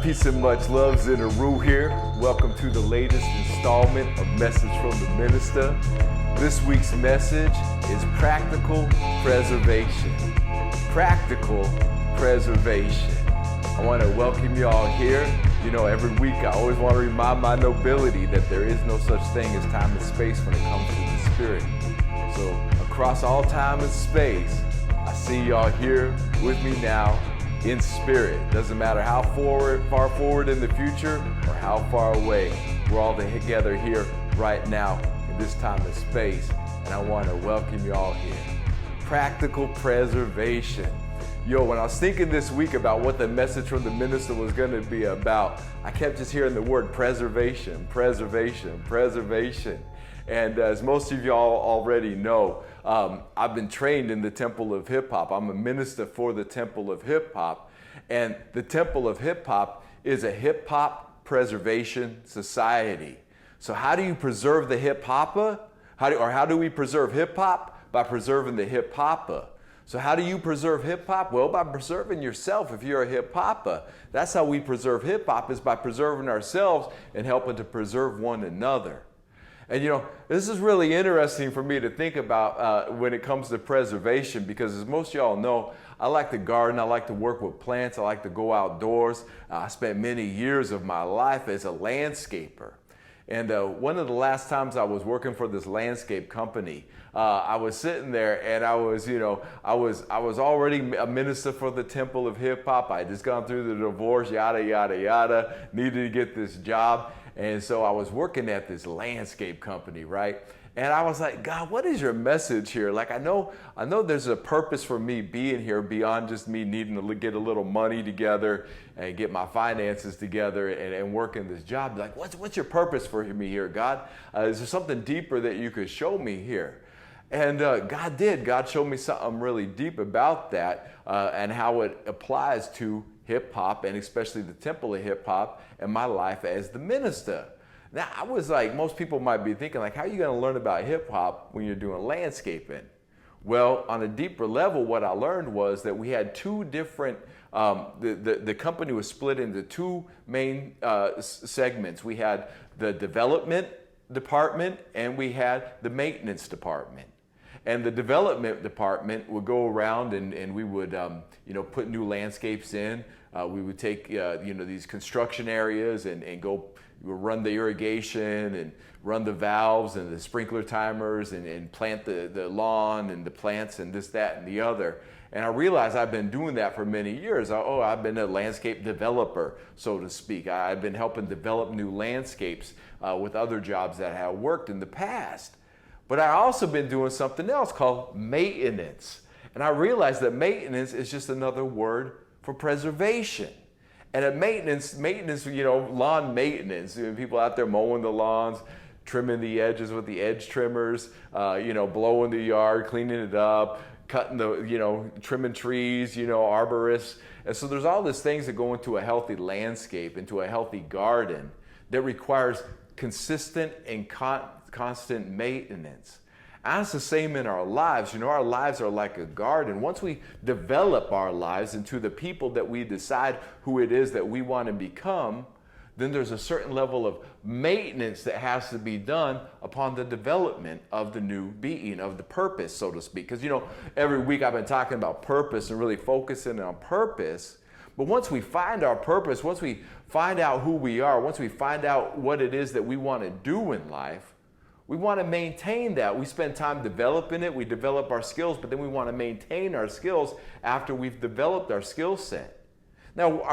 Peace and much love, Zin Uru here. Welcome to the latest installment of Message from the Minista. This week's message is practical preservation. Practical preservation. I want to welcome you all here. You know, every week I always want to remind my nobility that there is no such thing as time and space when it comes to the spirit. So across all time and space, I see y'all here with me now in spirit. Doesn't matter how far forward in the future or how far away. We're all together here right now in this time and space. And I want to welcome you all here. Practical preservation. Yo, when I was thinking this week about what the message from the minister was going to be about, I kept just hearing the word preservation, preservation, preservation. And as most of y'all already know, I've been trained in the Temple of Hip Hop. I'm a minister for the Temple of Hip Hop. And the Temple of Hip Hop is a hip hop preservation society. So how do you preserve the hip hopper? How do we preserve hip hop? By preserving the hip hopper. So how do you preserve hip hop? Well, by preserving yourself if you're a hip hopper. That's how we preserve hip hop, is by preserving ourselves and helping to preserve one another. And you know, this is really interesting for me to think about when it comes to preservation, because as most of y'all know, I like to garden, I like to work with plants, I like to go outdoors. I spent many years of my life as a landscaper. And one of the last times I was working for this landscape company, I was sitting there and I was already a minister for the Temple of Hip Hop. I had just gone through the divorce, yada, yada, yada, needed to get this job. And so I was working at this landscape company, right? And I was like, God, what is your message here? Like, I know there's a purpose for me being here beyond just me needing to get a little money together and get my finances together and work in this job. Like, what's your purpose for me here, God? Is there something deeper that you could show me here? And God did. God showed me something really deep about that and how it applies to hip hop, and especially the Temple of Hip Hop and my life as the minister. Now, I was like, most people might be thinking, like, how are you going to learn about hip hop when you're doing landscaping? Well, on a deeper level, what I learned was that we had two different, the company was split into two main segments. We had the development department and we had the maintenance department. And the development department would go around and we would, put new landscapes in. We would take, these construction areas and go run the irrigation and run the valves and the sprinkler timers and plant the lawn and the plants and this, that, and the other. And I realized I've been doing that for many years. I've been a landscape developer, so to speak. I've been helping develop new landscapes with other jobs that have worked in the past. But I've also been doing something else called maintenance. And I realized that maintenance is just another word for preservation. And at maintenance, lawn maintenance, people out there mowing the lawns, trimming the edges with the edge trimmers, blowing the yard, cleaning it up, cutting trimming trees, arborists. And so there's all these things that go into a healthy landscape, into a healthy garden that requires consistent and constant maintenance. And it's the same in our lives. Our lives are like a garden. Once we develop our lives into the people that we decide who it is that we want to become, then there's a certain level of maintenance that has to be done upon the development of the new being, of the purpose, so to speak. Because, every week I've been talking about purpose and really focusing on purpose. But once we find our purpose, once we find out who we are, once we find out what it is that we want to do in life, we want to maintain that. We spend time developing it, we develop our skills, but then we want to maintain our skills after we've developed our skill set. Now,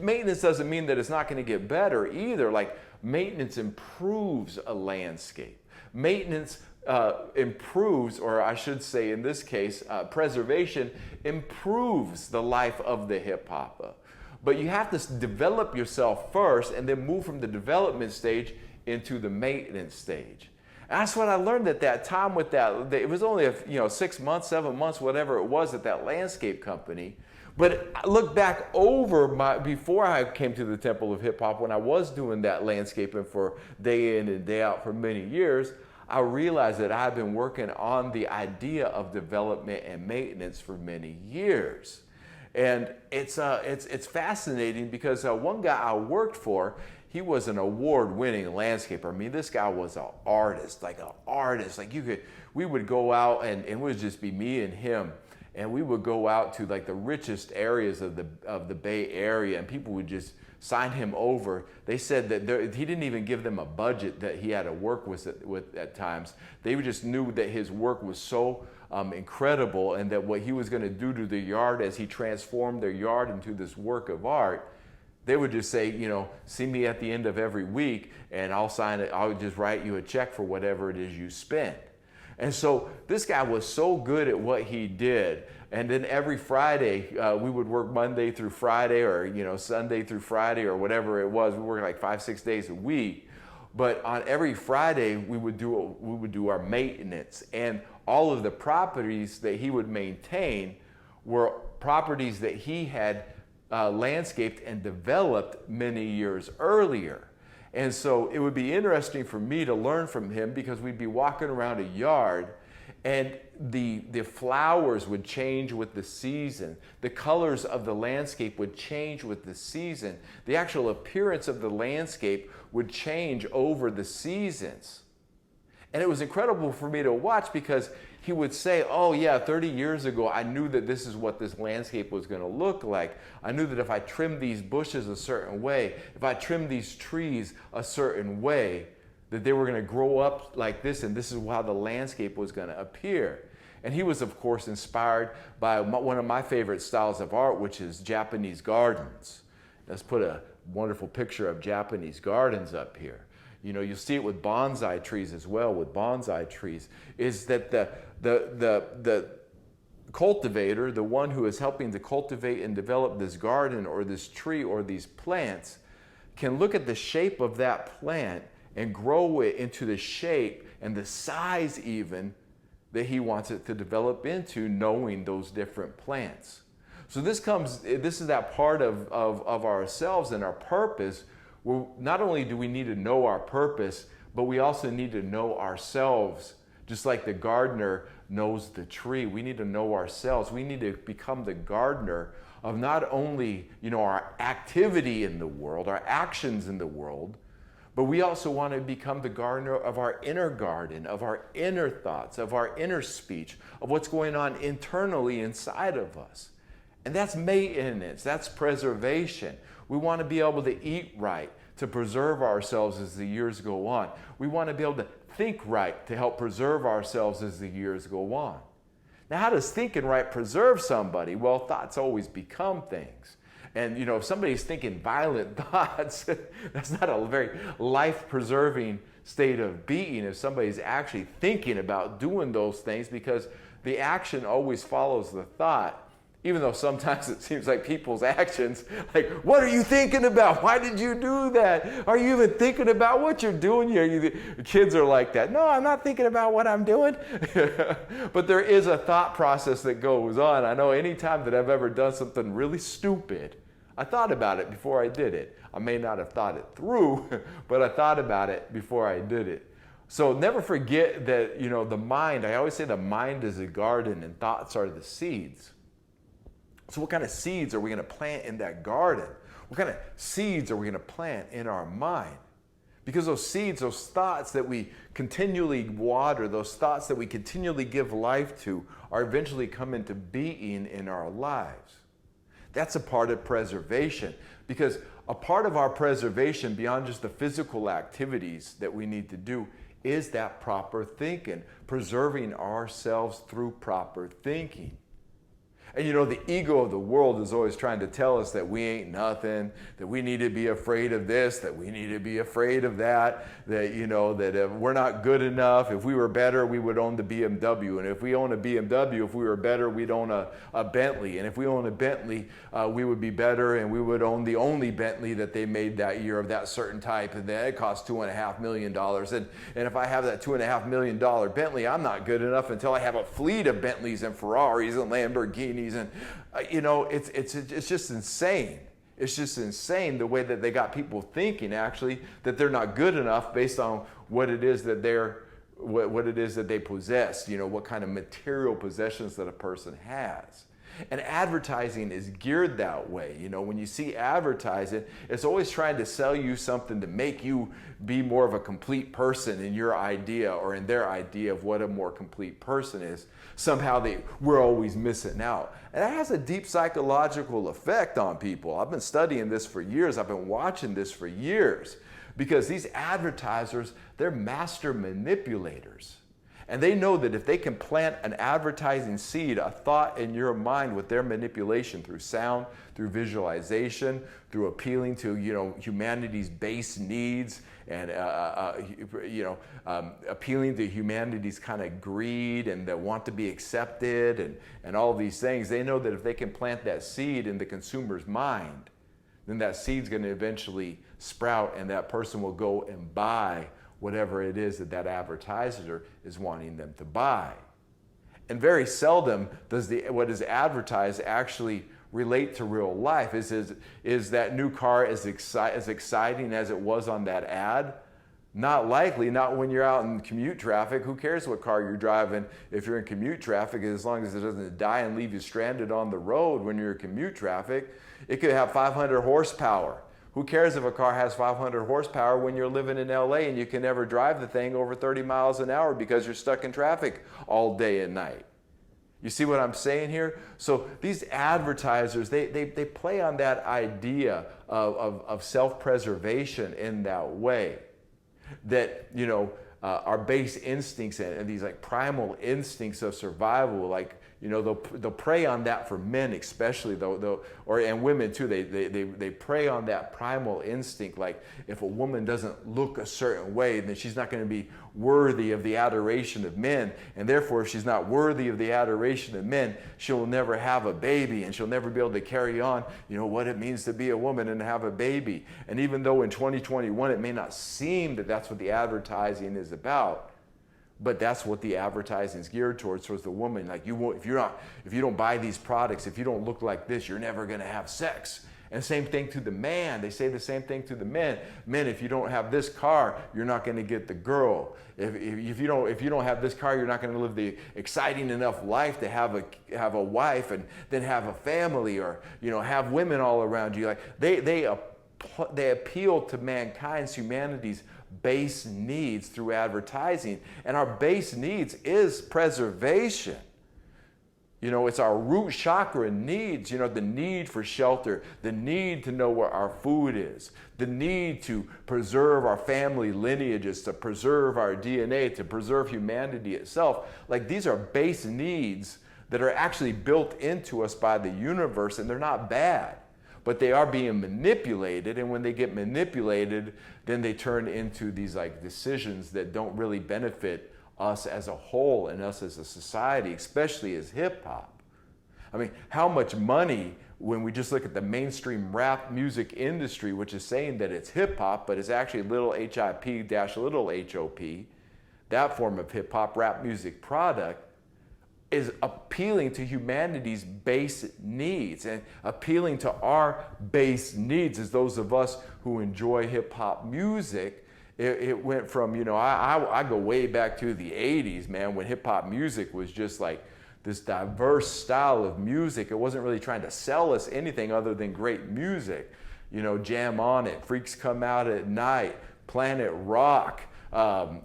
maintenance doesn't mean that it's not going to get better either. Like, maintenance improves a landscape. Maintenance improves, or I should say in this case, preservation improves the life of the hip hopper. But you have to develop yourself first and then move from the development stage into the maintenance stage. And that's what I learned at that time with that. It was only 6 months, 7 months, whatever it was at that landscape company. But I look back over before I came to the Temple of Hip Hop, when I was doing that landscaping for day in and day out for many years, I realized that I've been working on the idea of development and maintenance for many years. And it's fascinating because one guy I worked for, he was an award-winning landscaper. I mean, this guy was an artist, like an artist. Like we would go out and it would just be me and him. And we would go out to like the richest areas of the Bay Area, and people would just sign him over. They said that he didn't even give them a budget that he had to work with at times. They just knew that his work was so incredible, and that what he was going to do to the yard as he transformed their yard into this work of art. They would just say, see me at the end of every week, and I'll sign it. I'll just write you a check for whatever it is you spent. And so this guy was so good at what he did. And then every Friday, we would work Monday through Friday, or Sunday through Friday, or whatever it was. We worked like 5-6 days a week. But on every Friday, we would do our maintenance. And all of the properties that he would maintain were properties that he had landscaped and developed many years earlier. And so it would be interesting for me to learn from him, because we'd be walking around a yard and the flowers would change with the season. The colors of the landscape would change with the season. The actual appearance of the landscape would change over the seasons. And it was incredible for me to watch, because he would say, oh yeah, 30 years ago, I knew that this is what this landscape was going to look like. I knew that if I trimmed these bushes a certain way, if I trimmed these trees a certain way, that they were going to grow up like this, and this is how the landscape was going to appear. And he was, of course, inspired by one of my favorite styles of art, which is Japanese gardens. Let's put a wonderful picture of Japanese gardens up here. You'll see it with bonsai trees as well. With bonsai trees, is that the cultivator, the one who is helping to cultivate and develop this garden or this tree or these plants, can look at the shape of that plant and grow it into the shape and the size even that he wants it to develop into, knowing those different plants. So this is that part of ourselves and our purpose. Well, not only do we need to know our purpose, but we also need to know ourselves. Just like the gardener knows the tree, we need to know ourselves. We need to become the gardener of not only, our activity in the world, our actions in the world, but we also want to become the gardener of our inner garden, of our inner thoughts, of our inner speech, of what's going on internally inside of us. And that's maintenance, that's preservation. We want to be able to eat right, to preserve ourselves as the years go on. We want to be able to think right to help preserve ourselves as the years go on. Now, how does thinking right preserve somebody? Well, thoughts always become things. And, if somebody's thinking violent thoughts, that's not a very life-preserving state of being if somebody's actually thinking about doing those things, because the action always follows the thought. Even though sometimes it seems like people's actions, like, what are you thinking about? Why did you do that? Are you even thinking about what you're doing here? Kids are like that. No, I'm not thinking about what I'm doing. But there is a thought process that goes on. I know any time that I've ever done something really stupid, I thought about it before I did it. I may not have thought it through, but I thought about it before I did it. So never forget that, the mind, I always say the mind is a garden and thoughts are the seeds. So what kind of seeds are we going to plant in that garden? What kind of seeds are we going to plant in our mind? Because those seeds, those thoughts that we continually water, those thoughts that we continually give life to, are eventually come into being in our lives. That's a part of preservation, because a part of our preservation, beyond just the physical activities that we need to do, is that proper thinking, preserving ourselves through proper thinking. And the ego of the world is always trying to tell us that we ain't nothing, that we need to be afraid of this, that we need to be afraid of that, that, that if we're not good enough. If we were better, we would own the BMW. And if we own a BMW, if we were better, we'd own a Bentley. And if we own a Bentley, we would be better, and we would own the only Bentley that they made that year of that certain type. And that it cost $2.5 million. And if I have that $2.5 million Bentley, I'm not good enough until I have a fleet of Bentleys and Ferraris and Lamborghinis. And it's just insane. It's just insane the way that they got people thinking, actually, that they're not good enough based on what it is that what it is that they possess. What kind of material possessions that a person has. And advertising is geared that way. You know, when you see advertising, it's always trying to sell you something to make you be more of a complete person in your idea or in their idea of what a more complete person is. Somehow we're always missing out. And that has a deep psychological effect on people. I've been studying this for years. I've been watching this for years because these advertisers, they're master manipulators. And they know that if they can plant an advertising seed, a thought in your mind with their manipulation through sound, through visualization, through appealing to, you know, humanity's base needs and, appealing to humanity's kind of greed and the want to be accepted and all these things, they know that if they can plant that seed in the consumer's mind, then that seed's going to eventually sprout and that person will go and buy whatever it is that advertiser is wanting them to buy. And very seldom does what is advertised actually relate to real life. Is that new car as exciting as it was on that ad? Not likely, not when you're out in commute traffic. Who cares what car you're driving if you're in commute traffic, as long as it doesn't die and leave you stranded on the road when you're in commute traffic. It could have 500 horsepower. Who cares if a car has 500 horsepower when you're living in LA and you can never drive the thing over 30 miles an hour because you're stuck in traffic all day and night? You see what I'm saying here? So these advertisers, they play on that idea of self-preservation in that way. That, you know, our base instincts and these like primal instincts of survival, like, you know, they'll prey on that for men especially, and women too. They prey on that primal instinct. Like if a woman doesn't look a certain way, then she's not going to be worthy of the adoration of men, and therefore if she's not worthy of the adoration of men, she'll never have a baby, and she'll never be able to carry on, you know, what it means to be a woman and have a baby. And even though in 2021 it may not seem that that's what the advertising is about, but that's what the advertising is geared towards the woman. Like if you don't buy these products, if you don't look like this, you're never going to have sex. And same thing to the man. They say the same thing to the men. Men, if you don't have this car, you're not going to get the girl. If you don't have this car, you're not going to live the exciting enough life to have a wife and then have a family, or, you know, have women all around you. Like they appeal to humanity's base needs through advertising. And our base needs is preservation. You know, it's our root chakra needs, you know, the need for shelter, the need to know where our food is, the need to preserve our family lineages, to preserve our DNA, to preserve humanity itself. Like these are base needs that are actually built into us by the universe, and they're not bad. But they are being manipulated, and when they get manipulated, then they turn into these like decisions that don't really benefit us as a whole and us as a society, especially as hip hop. I mean, how much money, when we just look at the mainstream rap music industry, which is saying that it's hip hop, but it's actually little hip dash little hop, that form of hip hop rap music product, is appealing to humanity's base needs, and appealing to our base needs as those of us who enjoy hip hop music. It went from, you know, I go way back to the 80s, man, when hip hop music was just like this diverse style of music. It wasn't really trying to sell us anything other than great music. You know, Jam On It, Freaks Come Out at Night, Planet Rock,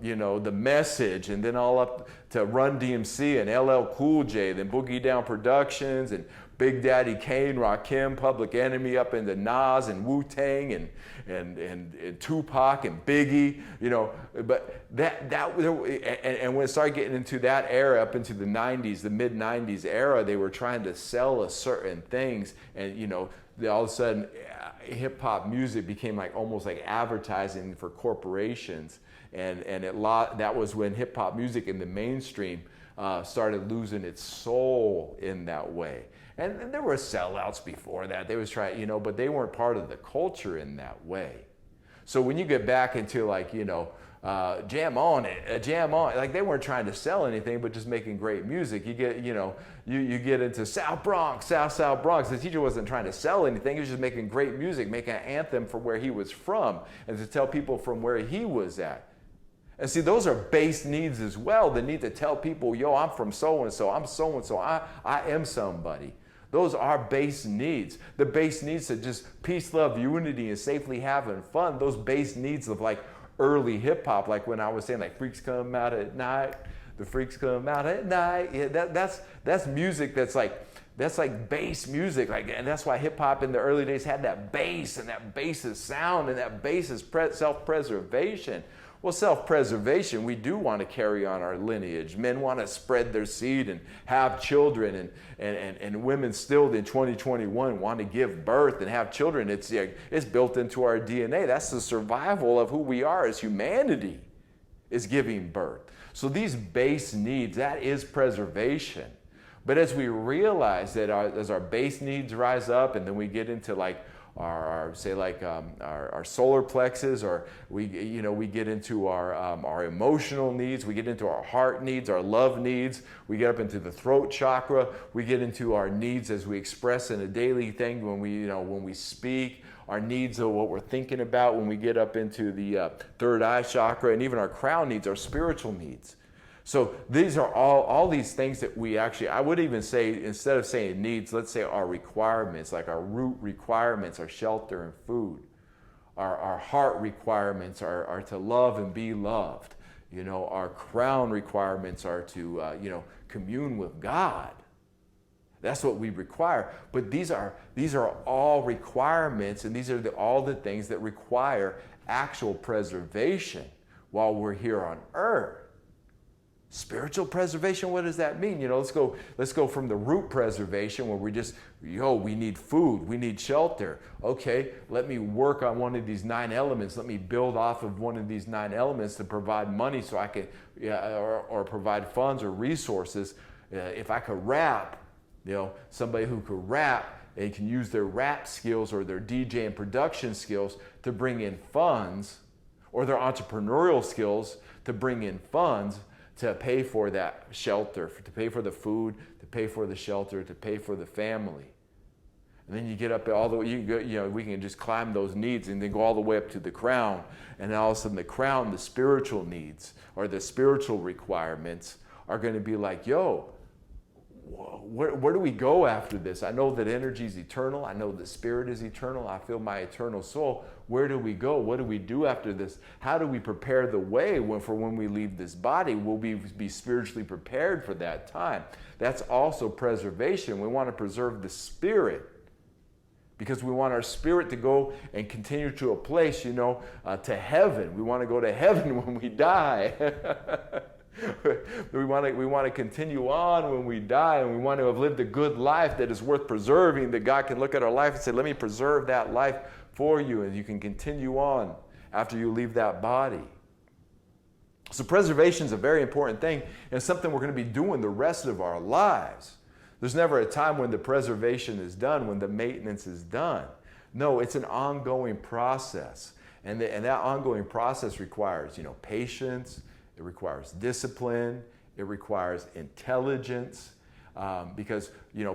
you know, The Message, and then all up to Run DMC and LL Cool J, then Boogie Down Productions and Big Daddy Kane, Rakim, Public Enemy, up into Nas and Wu-Tang and Tupac and Biggie, you know. But and when it started getting into that era, up into the 90s, the mid 90s era, they were trying to sell us certain things, and, you know, all of a sudden hip hop music became like almost like advertising for corporations, and that was when hip hop music in the mainstream started losing its soul in that way. And there were sellouts before that. They was trying, you know, but they weren't part of the culture in that way. So when you get back into like, you know, Jam On It, Jam On, like they weren't trying to sell anything, but just making great music. You get, you know, you get into South Bronx. The teacher wasn't trying to sell anything. He was just making great music, making an anthem from where he was from, and to tell people from where he was at. And see, those are base needs as well. The need to tell people, yo, I'm from so-and-so, I'm so-and-so, I am somebody. Those are base needs. The base needs to just peace, love, unity, and safely having fun. Those base needs of like early hip hop, like when I was saying like freaks come out at night, the freaks come out at night. Yeah, that's music that's like bass music, like, and that's why hip hop in the early days had that bass, and that bass is sound, and that bass is self-preservation. Well, self-preservation, we do want to carry on our lineage. Men want to spread their seed and have children, and women still in 2021 want to give birth and have children. It's built into our DNA. That's the survival of who we are as humanity, is giving birth. So these base needs, that is preservation. But as we realize that as our base needs rise up, and then we get into like our solar plexus, or we get into our emotional needs, we get into our heart needs, our love needs, we get up into the throat chakra, we get into our needs as we express in a daily thing when we speak, our needs of what we're thinking about, when we get up into the third eye chakra, and even our crown needs, our spiritual needs. So these are all these things that we actually, I would even say, instead of saying needs, let's say our requirements, like our root requirements are shelter and food. Our heart requirements are to love and be loved. Our crown requirements are to, commune with God. That's what we require. But these are all requirements, and these are all the things that require actual preservation while we're here on earth. Spiritual preservation, what does that mean? Let's go from the root preservation, where we need food, we need shelter. Okay, let me work on one of these 9 elements. Let me build off of one of these 9 elements to provide money so I can, or provide funds or resources. If I could rap, somebody who could rap and can use their rap skills or their DJ and production skills to bring in funds, or their entrepreneurial skills to bring in funds, to pay for that shelter, to pay for the food, to pay for the shelter, to pay for the family. And then you get up all the way, we can just climb those needs and then go all the way up to the crown. And then all of a sudden the crown, the spiritual needs or the spiritual requirements are going to be like, where do we go after this? I know that energy is eternal. I know the spirit is eternal. I feel my eternal soul. Where do we go? What do we do after this? How do we prepare the way for when we leave this body? Will we be spiritually prepared for that time? That's also preservation. We want to preserve the spirit, because we want our spirit to go and continue to a place, to heaven. We want to go to heaven when we die. We want to continue on when we die, and we want to have lived a good life that is worth preserving, that God can look at our life and say, let me preserve that life for you, and you can continue on after you leave that body. So preservation is a very important thing, and it's something we're going to be doing the rest of our lives. There's never a time when the preservation is done, when the maintenance is done. No, it's an ongoing process, and that ongoing process requires, patience. It requires discipline. It requires intelligence, because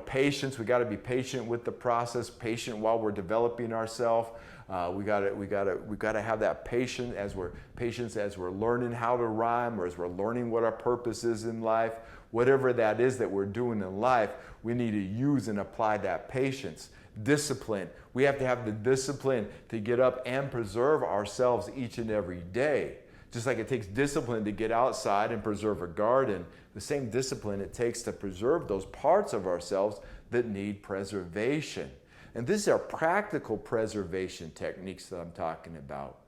patience. We got to be patient with the process. Patient while we're developing ourselves. We got to have that patience as we're learning how to rhyme, or as we're learning what our purpose is in life. Whatever that is that we're doing in life, we need to use and apply that patience. Discipline. We have to have the discipline to get up and preserve ourselves each and every day. Just like it takes discipline to get outside and preserve a garden, the same discipline it takes to preserve those parts of ourselves that need preservation. And these are practical preservation techniques that I'm talking about.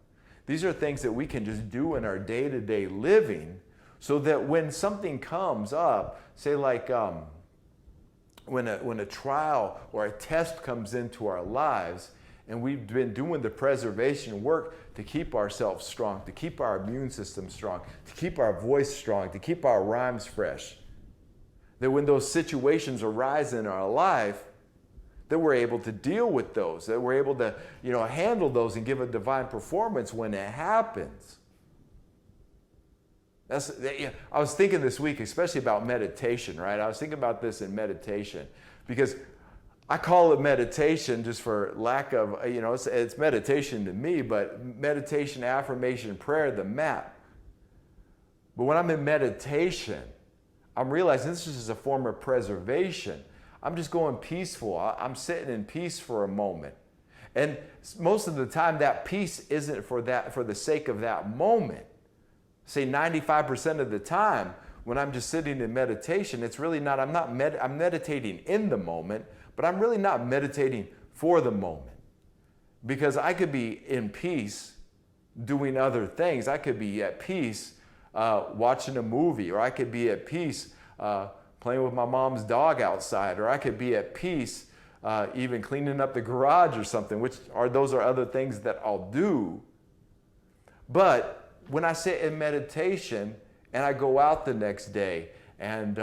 These are things that we can just do in our day-to-day living, so that when something comes up, say like when a trial or a test comes into our lives, and we've been doing the preservation work to keep ourselves strong, to keep our immune system strong, to keep our voice strong, to keep our rhymes fresh. That when those situations arise in our life, that we're able to deal with those, that we're able to, handle those and give a divine performance when it happens. I was thinking this week, especially about meditation, right? I was thinking about this in meditation, because I call it meditation just for lack of, it's meditation to me, but meditation, affirmation, prayer, the map. But when I'm in meditation, I'm realizing this is a form of preservation. I'm just going peaceful. I'm sitting in peace for a moment. And most of the time that peace isn't for the sake of that moment. Say 95% of the time when I'm just sitting in meditation, it's really not, I'm meditating in the moment, but I'm really not meditating for the moment. Because I could be in peace doing other things. I could be at peace watching a movie, or I could be at peace playing with my mom's dog outside, or I could be at peace even cleaning up the garage or something, those are other things that I'll do. But when I sit in meditation and I go out the next day and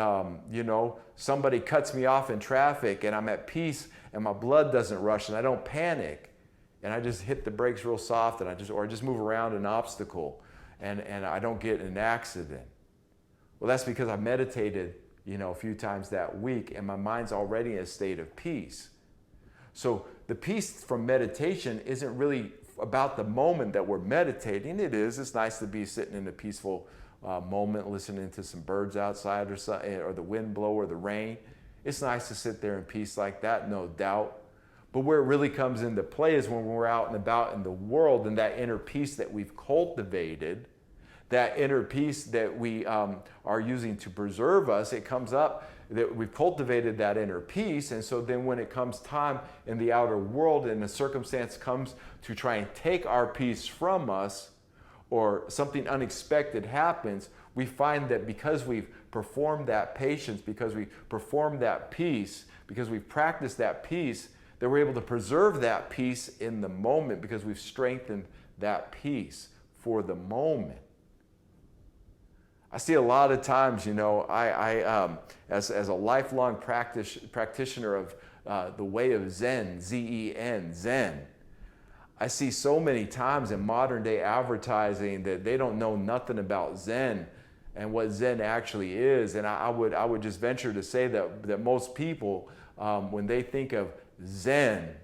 somebody cuts me off in traffic and I'm at peace and my blood doesn't rush and I don't panic and I just hit the brakes real soft and I just move around an obstacle and I don't get in an accident. Well, that's because I meditated a few times that week and my mind's already in a state of peace. So the peace from meditation isn't really about the moment that we're meditating. It's nice to be sitting in a peaceful moment, listening to some birds outside or the wind blow or the rain. It's nice to sit there in peace like that, no doubt. But where it really comes into play is when we're out and about in the world, and that inner peace that we've cultivated, that inner peace that we are using to preserve us, it comes up that we've cultivated that inner peace. And so then when it comes time in the outer world and a circumstance comes to try and take our peace from us, or something unexpected happens, we find that because we've performed that patience, because we've performed that peace, because we've practiced that peace, that we're able to preserve that peace in the moment because we've strengthened that peace for the moment. I see a lot of times, as a lifelong practitioner of the way of Zen, Z-E-N, Zen, I see so many times in modern day advertising that they don't know nothing about Zen and what Zen actually is. And I would just venture to say that most people, when they think of Zen,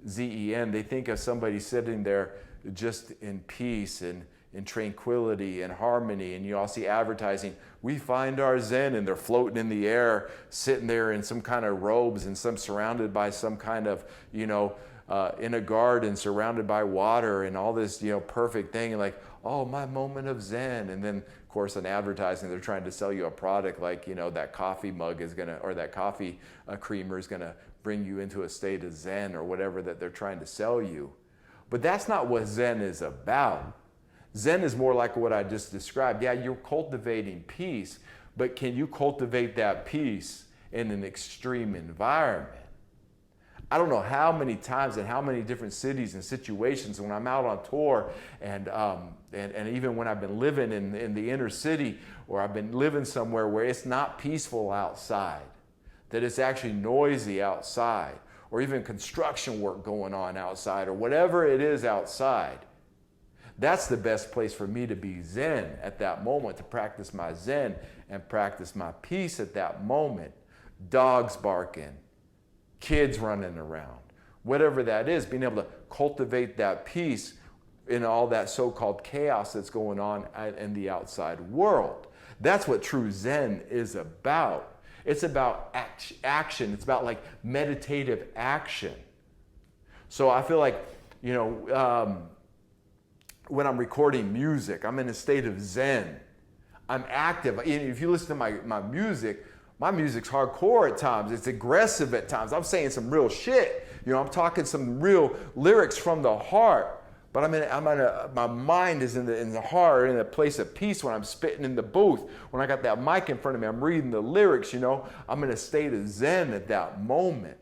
Z-E-N, they think of somebody sitting there just in peace and in tranquility and harmony. And you all see advertising, we find our Zen, and they're floating in the air, sitting there in some kind of robes and surrounded by some kind of, in a garden surrounded by water and all this, perfect thing. And like, oh, my moment of Zen. And then, of course, in advertising, they're trying to sell you a product like, that coffee mug is going to, or that coffee creamer is going to bring you into a state of Zen or whatever that they're trying to sell you. But that's not what Zen is about. Zen is more like what I just described. Yeah, you're cultivating peace, but can you cultivate that peace in an extreme environment? I don't know how many times and how many different cities and situations when I'm out on tour and even when I've been living in the inner city, or I've been living somewhere where it's not peaceful outside, that it's actually noisy outside, or even construction work going on outside, or whatever it is outside. That's the best place for me to be Zen at that moment, to practice my Zen and practice my peace at that moment. Dogs barking, kids running around, whatever that is, being able to cultivate that peace in all that so-called chaos that's going on in the outside world. That's what true Zen is about. It's about action. It's about like meditative action. So I feel like, when I'm recording music, I'm in a state of Zen. I'm active. If you listen to my music's hardcore at times. It's aggressive at times. I'm saying some real shit. I'm talking some real lyrics from the heart. But my mind is in the heart, in a place of peace when I'm spitting in the booth. When I got that mic in front of me, I'm reading the lyrics, I'm in a state of Zen at that moment.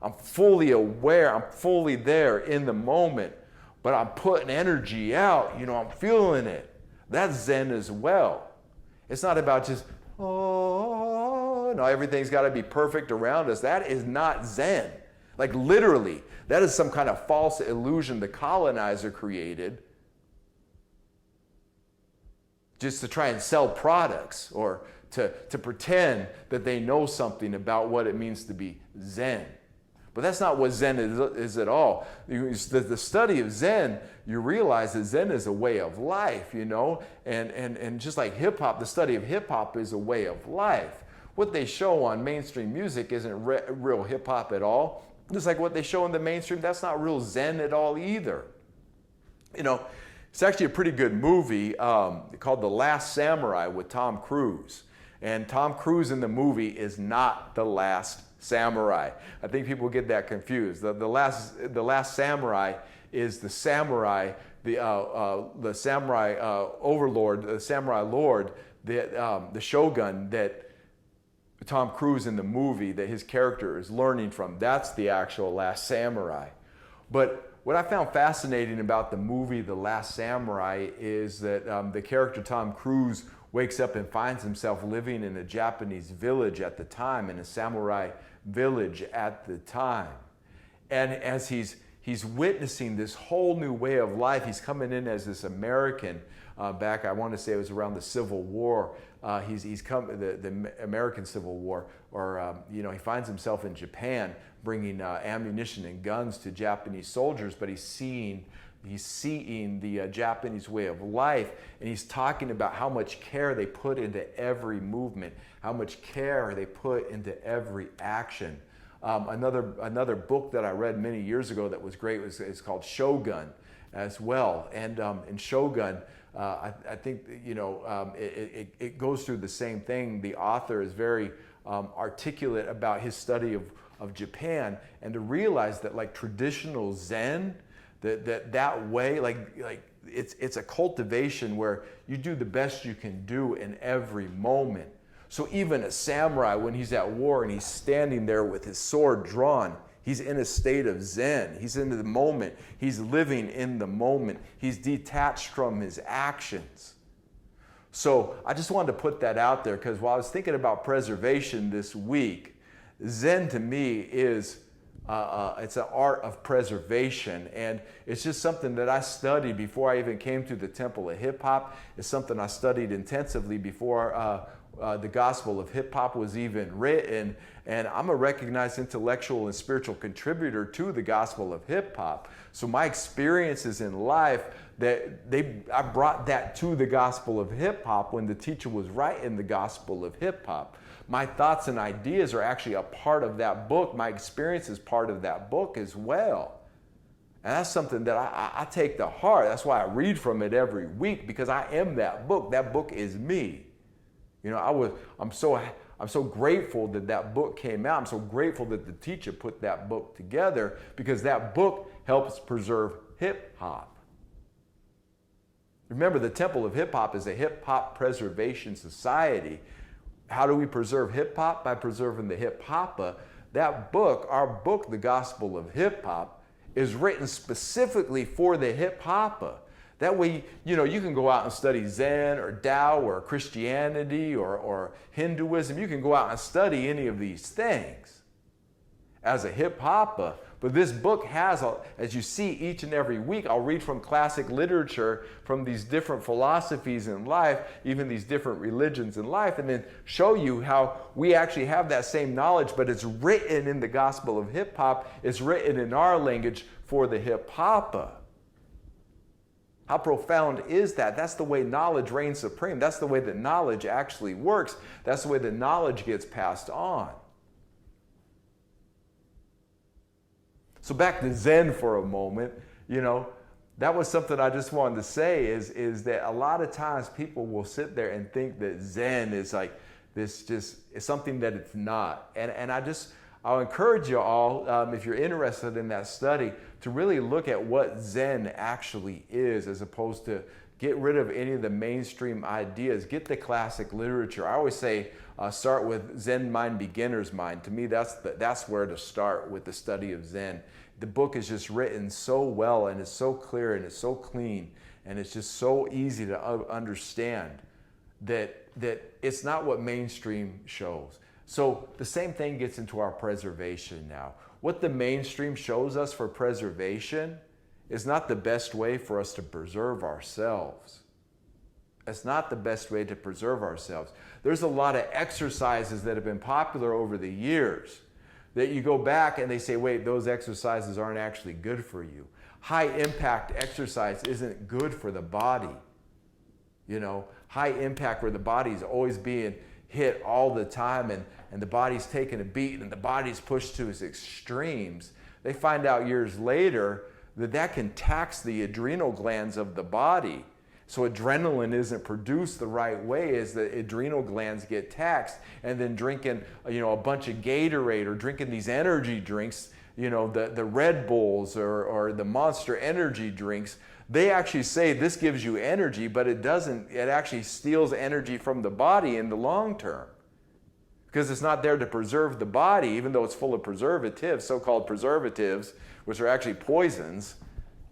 I'm fully aware. I'm fully there in the moment. But I'm putting energy out. I'm feeling it. That's Zen as well. It's not about just, no, everything's got to be perfect around us. That is not Zen. Like literally, that is some kind of false illusion the colonizer created just to try and sell products, or to pretend that they know something about what it means to be Zen. But that's not what Zen is at all. The study of Zen, you realize that Zen is a way of life, and just like hip-hop, the study of hip-hop is a way of life. what they show on mainstream music isn't real hip-hop at all. Just like what they show in the mainstream, that's not real Zen at all either. You know, it's actually a pretty good movie called The Last Samurai with Tom Cruise. And Tom Cruise in the movie is not the last samurai. I think people get that confused. The last samurai is the samurai, the samurai overlord, the samurai lord, the shogun that Tom Cruise in the movie that his character is learning from. That's the actual last samurai. But what I found fascinating about the movie The Last Samurai is that the character Tom Cruise wakes up and finds himself living in a Japanese village at the time, in a samurai village at the time. And as he's witnessing this whole new way of life, he's coming in as this American back, I want to say it was around the Civil War. He's come the American Civil War, or you know, he finds himself in Japan bringing ammunition and guns to Japanese soldiers, but he's seeing the Japanese way of life, and he's talking about how much care they put into every movement, how much care they put into every action. Another book that I read many years ago that was great is called Shogun as well, and in Shogun, I think, you know, it goes through the same thing. The author is very articulate about his study of Japan, and to realize that like traditional Zen, that way, like it's a cultivation where you do the best you can do in every moment. So even a samurai, when he's at war and he's standing there with his sword drawn, he's in a state of Zen. He's in the moment. He's living in the moment. He's detached from his actions. So I just wanted to put that out there, because while I was thinking about preservation this week, Zen to me is it's an art of preservation, and it's just something that I studied before I even came to the Temple of Hip Hop. It's something I studied intensively before the Gospel of Hip Hop was even written, and I'm a recognized intellectual and spiritual contributor to the Gospel of Hip Hop. So my experiences in life, I brought that to the Gospel of Hip Hop when the teacher was writing the Gospel of Hip Hop. My thoughts and ideas are actually a part of that book. My experience is part of that book as well. And that's something that I take to heart. That's why I read from it every week, because I am that book. That book is me. You know, I'm so grateful that that book came out. I'm so grateful that the teacher put that book together, because that book helps preserve hip hop. Remember, the Temple of Hip Hop is a hip hop preservation society. How do we preserve hip hop? By preserving the hip hoppa. That book, our book, The Gospel of Hip Hop, is written specifically for the hip hoppa. That way, you know, you can go out and study Zen or Tao or Christianity or Hinduism. You can go out and study any of these things as a hip hoppa. But this book has, as you see each and every week, I'll read from classic literature, from these different philosophies in life, even these different religions in life, and then show you how we actually have that same knowledge, but it's written in the Gospel of Hip Hop. It's written in our language for the hip hoppa. How profound is that? That's the way knowledge reigns supreme. That's the way that knowledge actually works. That's the way that knowledge gets passed on. So back to Zen for a moment, you know, that was something I just wanted to say is that a lot of times people will sit there and think that Zen is like this, just is something that it's not. And I'll encourage you all, if you're interested in that study, to really look at what Zen actually is, as opposed to get rid of any of the mainstream ideas. Get the classic literature. I always say start with Zen Mind, Beginner's Mind. To me, that's where to start with the study of Zen. The book is just written so well, and it's so clear, and it's so clean, and it's just so easy to understand that it's not what mainstream shows. So the same thing gets into our preservation now. What the mainstream shows us for preservation is not the best way for us to preserve ourselves. It's not the best way to preserve ourselves. There's a lot of exercises that have been popular over the years that you go back and they say, wait, those exercises aren't actually good for you. High impact exercise isn't good for the body. You know, high impact where the body is always being hit all the time and the body's taking a beat and the body's pushed to its extremes, they find out years later that can tax the adrenal glands of the body. So adrenaline isn't produced the right way as the adrenal glands get taxed, and then drinking a bunch of Gatorade or drinking these energy drinks, the Red Bulls or the Monster energy drinks, they actually say this gives you energy, but it doesn't. It actually steals energy from the body in the long term because it's not there to preserve the body, even though it's full of preservatives, so-called preservatives, which are actually poisons.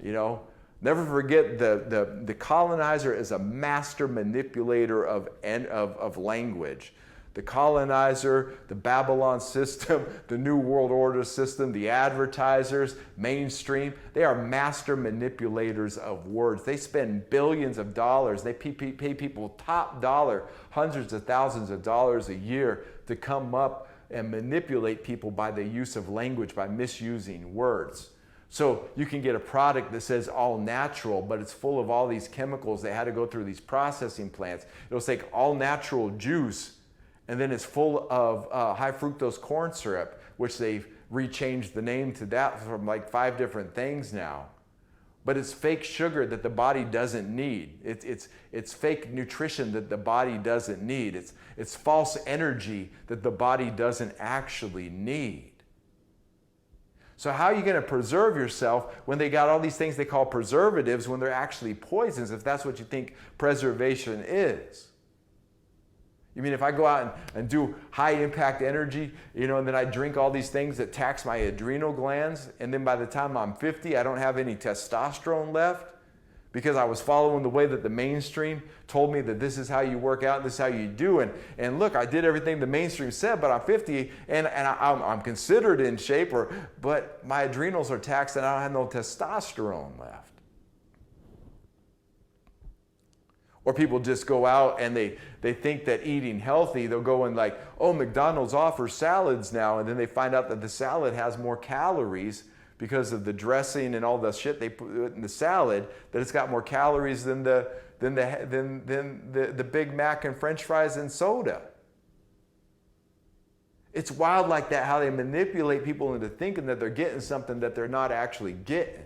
Never forget the colonizer is a master manipulator of language. The colonizer, the Babylon system, the New World Order system, the advertisers, mainstream, they are master manipulators of words. They spend billions of dollars. They pay people top dollar, hundreds of thousands of dollars a year to come up and manipulate people by the use of language, by misusing words. So you can get a product that says all natural, but it's full of all these chemicals that had to go through these processing plants. It'll say all natural juice, and then it's full of high fructose corn syrup, which they've rechanged the name to that from like 5 different things now. But it's fake sugar that the body doesn't need. It's fake nutrition that the body doesn't need. It's false energy that the body doesn't actually need. So how are you going to preserve yourself when they got all these things they call preservatives when they're actually poisons, if that's what you think preservation is? You mean if I go out and do high impact energy, and then I drink all these things that tax my adrenal glands, and then by the time I'm 50, I don't have any testosterone left because I was following the way that the mainstream told me that this is how you work out and this is how you do. And look, I did everything the mainstream said, but I'm 50 and I'm considered in shape, but my adrenals are taxed and I don't have no testosterone left. Or people just go out and they think that eating healthy, they'll go and like, oh, McDonald's offers salads now, and then they find out that the salad has more calories because of the dressing and all the shit they put in the salad, that it's got more calories than the Big Mac and French fries and soda. It's wild like that, how they manipulate people into thinking that they're getting something that they're not actually getting.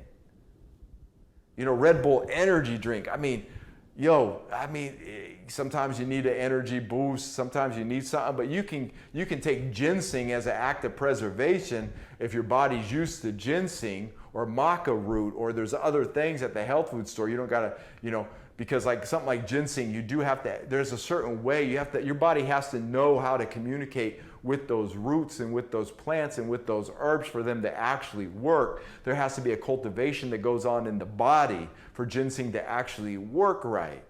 Red Bull energy drink. Sometimes you need an energy boost, sometimes you need something, but you can take ginseng as an act of preservation if your body's used to ginseng or maca root, or there's other things at the health food store. You don't gotta, because like something like ginseng, you do have to, there's a certain way, your body has to know how to communicate with those roots and with those plants and with those herbs for them to actually work. There has to be a cultivation that goes on in the body for ginseng to actually work right.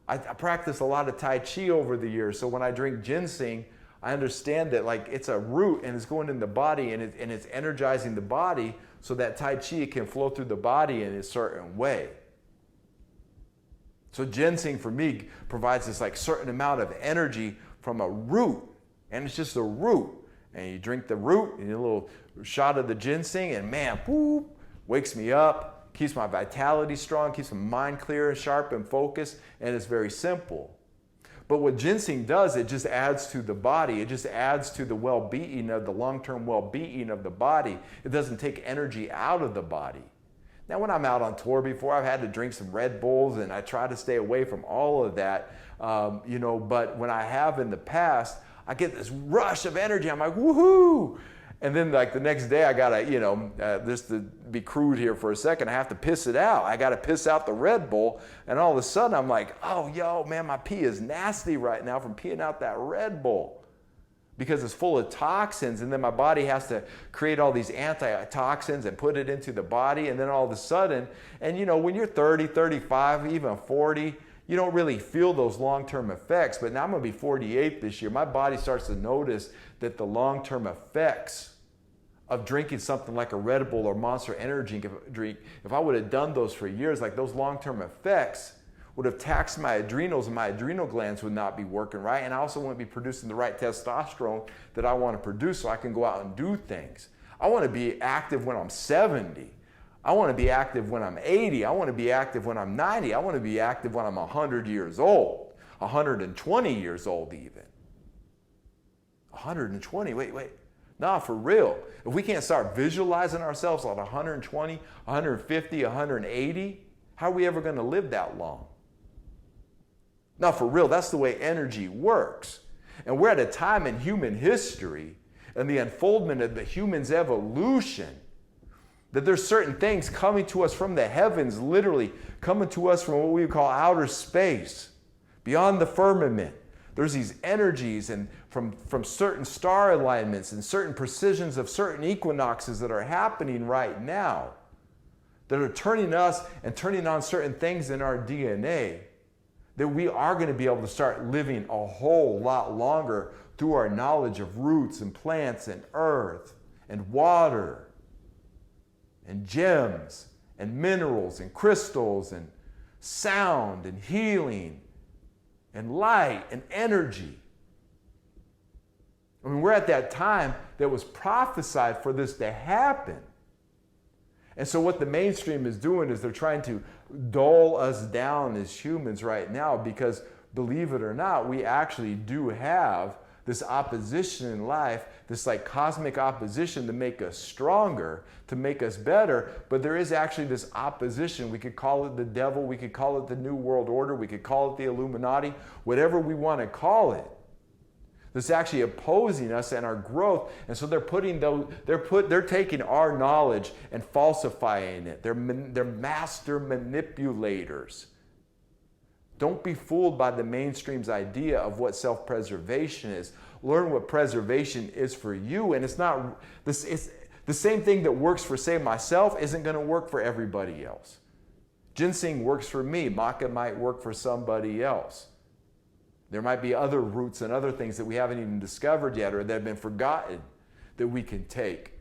I practiced a lot of Tai Chi over the years, so when I drink ginseng, I understand that like it's a root and it's going in the body and it's energizing the body so that Tai Chi can flow through the body in a certain way. So ginseng for me provides this like certain amount of energy from a root, and it's just a root. And you drink the root and a little shot of the ginseng, and man, whoop, wakes me up, keeps my vitality strong, keeps my mind clear and sharp and focused, and it's very simple. But what ginseng does, it just adds to the body. It just adds to the well-being of the long-term well-being of the body. It doesn't take energy out of the body. Now, when I'm out on tour before, I've had to drink some Red Bulls, and I try to stay away from all of that, but when I have in the past, I get this rush of energy. I'm like, woohoo! And then like the next day I gotta, just to be crude here for a second, I have to piss it out. I gotta piss out the Red Bull, and all of a sudden I'm like, oh, yo, man, my pee is nasty right now from peeing out that Red Bull because it's full of toxins, and then my body has to create all these antitoxins and put it into the body, and then all of a sudden, and when you're 30, 35, even 40, you don't really feel those long-term effects. But now I'm going to be 48 this year. My body starts to notice that the long-term effects of drinking something like a Red Bull or Monster energy drink, if I would have done those for years, like those long-term effects would have taxed my adrenals, and my adrenal glands would not be working right. And I also wouldn't be producing the right testosterone that I want to produce so I can go out and do things. I want to be active when I'm 70. I want to be active when I'm 80. I want to be active when I'm 90. I want to be active when I'm 100 years old. 120 years old even. 120, wait. Nah, for real. If we can't start visualizing ourselves at 120, 150, 180, how are we ever going to live that long? Now, for real, that's the way energy works. And we're at a time in human history and the unfoldment of the human's evolution that there's certain things coming to us from the heavens, literally coming to us from what we call outer space, beyond the firmament. There's these energies and from certain star alignments and certain precisions of certain equinoxes that are happening right now that are turning us and turning on certain things in our DNA that we are going to be able to start living a whole lot longer through our knowledge of roots and plants and earth and water and gems and minerals and crystals and sound and healing and light and energy. I mean, we're at that time that was prophesied for this to happen. And so what the mainstream is doing is they're trying to dull us down as humans right now because, believe it or not, we actually do have this opposition in life, this like cosmic opposition to make us stronger, to make us better. But there is actually this opposition. We could call it the devil, we could call it the New World Order, we could call it the Illuminati, whatever we want to call it. That's actually opposing us and our growth. And so they're taking our knowledge and falsifying it. They're master manipulators. Don't be fooled by the mainstream's idea of what self-preservation is. Learn what preservation is for you. And it's not this. It's the same thing that works for, say, myself isn't going to work for everybody else. Ginseng works for me. Maca might work for somebody else. There might be other roots and other things that we haven't even discovered yet or that have been forgotten that we can take.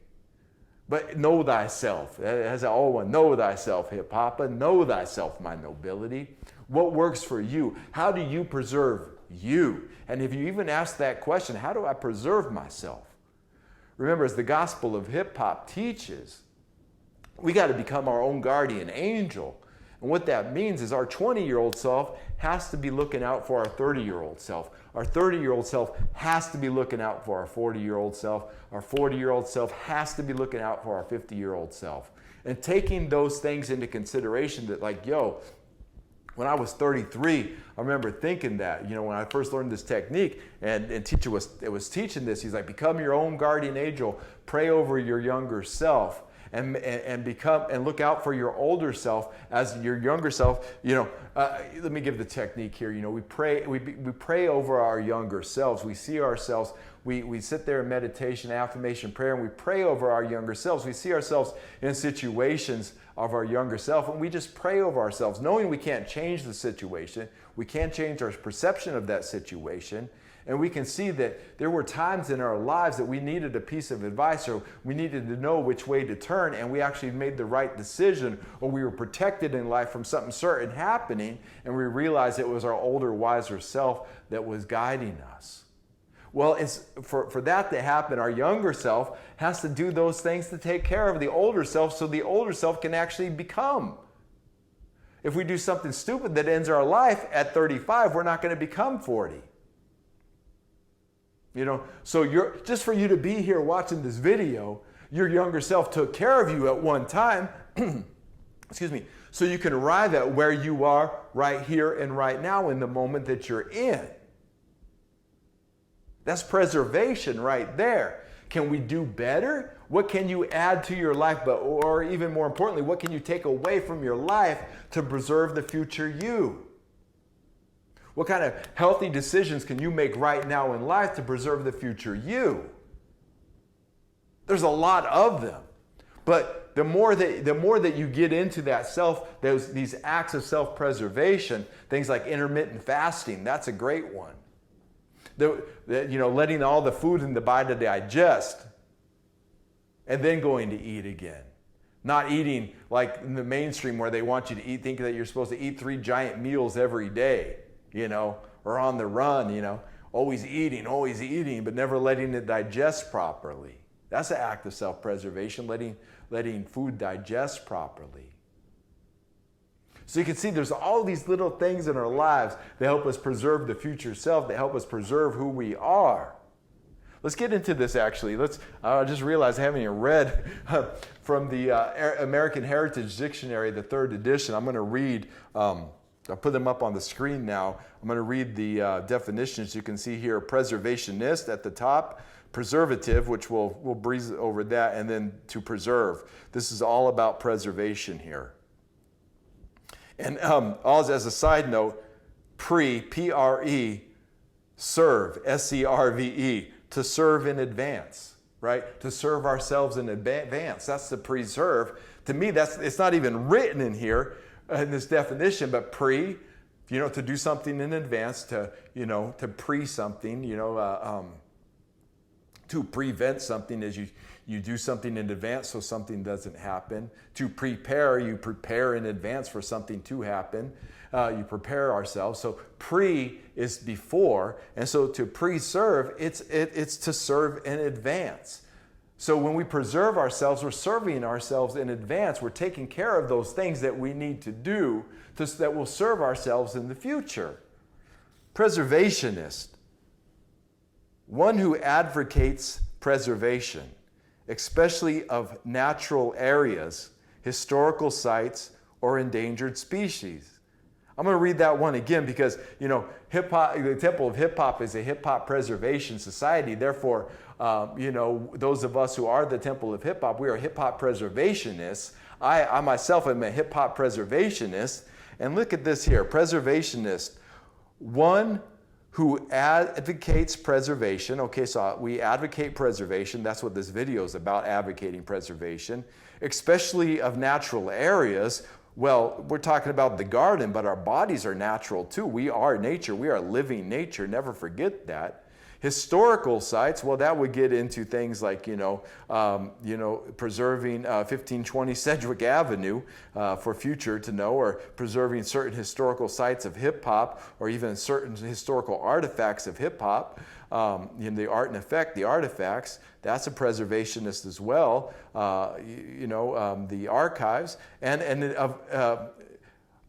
But know thyself. It has an old one. Know thyself, hip hoppa. Know thyself, my nobility. What works for you? How do you preserve you? And if you even ask that question, how do I preserve myself? Remember, as the gospel of hip hop teaches, we got to become our own guardian angel. And what that means is our 20-year-old self has to be looking out for our 30-year-old self. Our 30-year-old self has to be looking out for our 40-year-old self. Our 40-year-old self has to be looking out for our 50-year-old self. And taking those things into consideration that like, when I was 33, I remember thinking that, when I first learned this technique and teacher was teaching this, he's like, become your own guardian angel, pray over your younger self. And look out for your older self as your younger self. Let me give the technique here. We pray over our younger selves. We see ourselves. We sit there in meditation, affirmation, prayer, and we pray over our younger selves. We see ourselves in situations of our younger self, and we just pray over ourselves, knowing we can't change the situation. We can't change our perception of that situation. And we can see that there were times in our lives that we needed a piece of advice or we needed to know which way to turn, and we actually made the right decision, or we were protected in life from something certain happening, and we realized it was our older, wiser self that was guiding us. Well, for that to happen, our younger self has to do those things to take care of the older self so the older self can actually become. If we do something stupid that ends our life at 35, we're not going to become 40. So just for you to be here watching this video, your younger self took care of you at one time, excuse me, so you can arrive at where you are right here and right now in the moment that you're in. That's preservation right there. Can we do better? What can you add to your life, or even more importantly, what can you take away from your life to preserve the future you? What kind of healthy decisions can you make right now in life to preserve the future you? There's a lot of them. But the more that you get into that these acts of self-preservation, things like intermittent fasting, that's a great one. Letting all the food in the body digest and then going to eat again. Not eating like in the mainstream where they want you to eat, thinking that you're supposed to eat 3 giant meals every day. Or on the run, always eating, but never letting it digest properly. That's an act of self-preservation, letting food digest properly. So you can see there's all these little things in our lives that help us preserve the future self, that help us preserve who we are. Let's get into this actually. I just realized I haven't even read from the American Heritage Dictionary, the 3rd edition. I'm going to read, I'll put them up on the screen now. I'm going to read the definitions. You can see here, preservationist at the top, preservative, which we'll breeze over that, and then to preserve. This is all about preservation here. And also as a side note, P-R-E, serve, S-E-R-V-E, to serve in advance, right? To serve ourselves in advance. That's the preserve. To me, it's not even written in here in this definition, but to do something in advance, to pre something, to prevent something as you do something in advance so something doesn't happen. To prepare, you prepare in advance for something to happen. You prepare ourselves. So pre is before, and so to preserve, it's to serve in advance. So when we preserve ourselves, we're serving ourselves in advance. We're taking care of those things that we need to do that will serve ourselves in the future. Preservationist, one who advocates preservation, especially of natural areas, historical sites, or endangered species. I'm going to read that one again because, hip-hop, the Temple of Hip Hop is a hip-hop preservation society. Therefore, those of us who are the Temple of Hip Hop, we are hip-hop preservationists. I myself am a hip-hop preservationist. And look at this here, preservationist, one who advocates preservation. Okay, so we advocate preservation. That's what this video is about, advocating preservation, especially of natural areas. Well, we're talking about the garden, but our bodies are natural too. We are nature. We are living nature. Never forget that. Historical sites, well, that would get into things like, preserving 1520 Sedgwick Avenue for future to know, or preserving certain historical sites of hip hop, or even certain historical artifacts of hip hop. The art and effect, the artifacts, that's a preservationist as well. The archives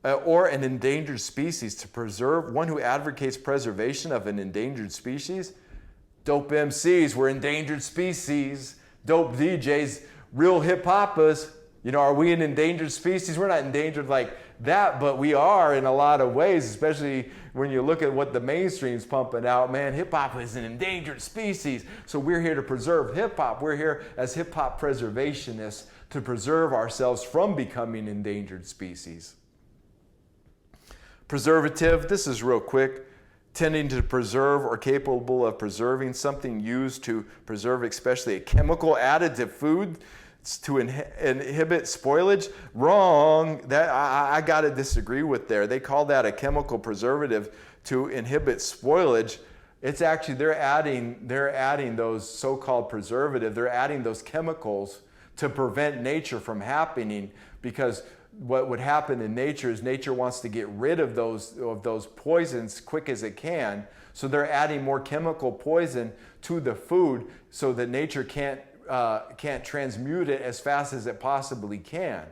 or an endangered species, to preserve, one who advocates preservation of an endangered species. Dope MCs, we're endangered species. Dope DJs, real hip hoppers. Are we an endangered species? We're not endangered like that, but we are in a lot of ways, especially when you look at what the mainstream's pumping out. Man, hip hop is an endangered species. So we're here to preserve hip hop. We're here as hip hop preservationists to preserve ourselves from becoming endangered species. Preservative, this is real quick. Tending to preserve or capable of preserving, something used to preserve, especially a chemical additive food to inhibit spoilage. Wrong. That I got to disagree with there. They call that a chemical preservative to inhibit spoilage. It's actually they're adding those so-called preservative. They're adding those chemicals to prevent nature from happening, because what would happen in nature is nature wants to get rid of those poisons quick as it can. So they're adding more chemical poison to the food so that nature can't transmute it as fast as it possibly can.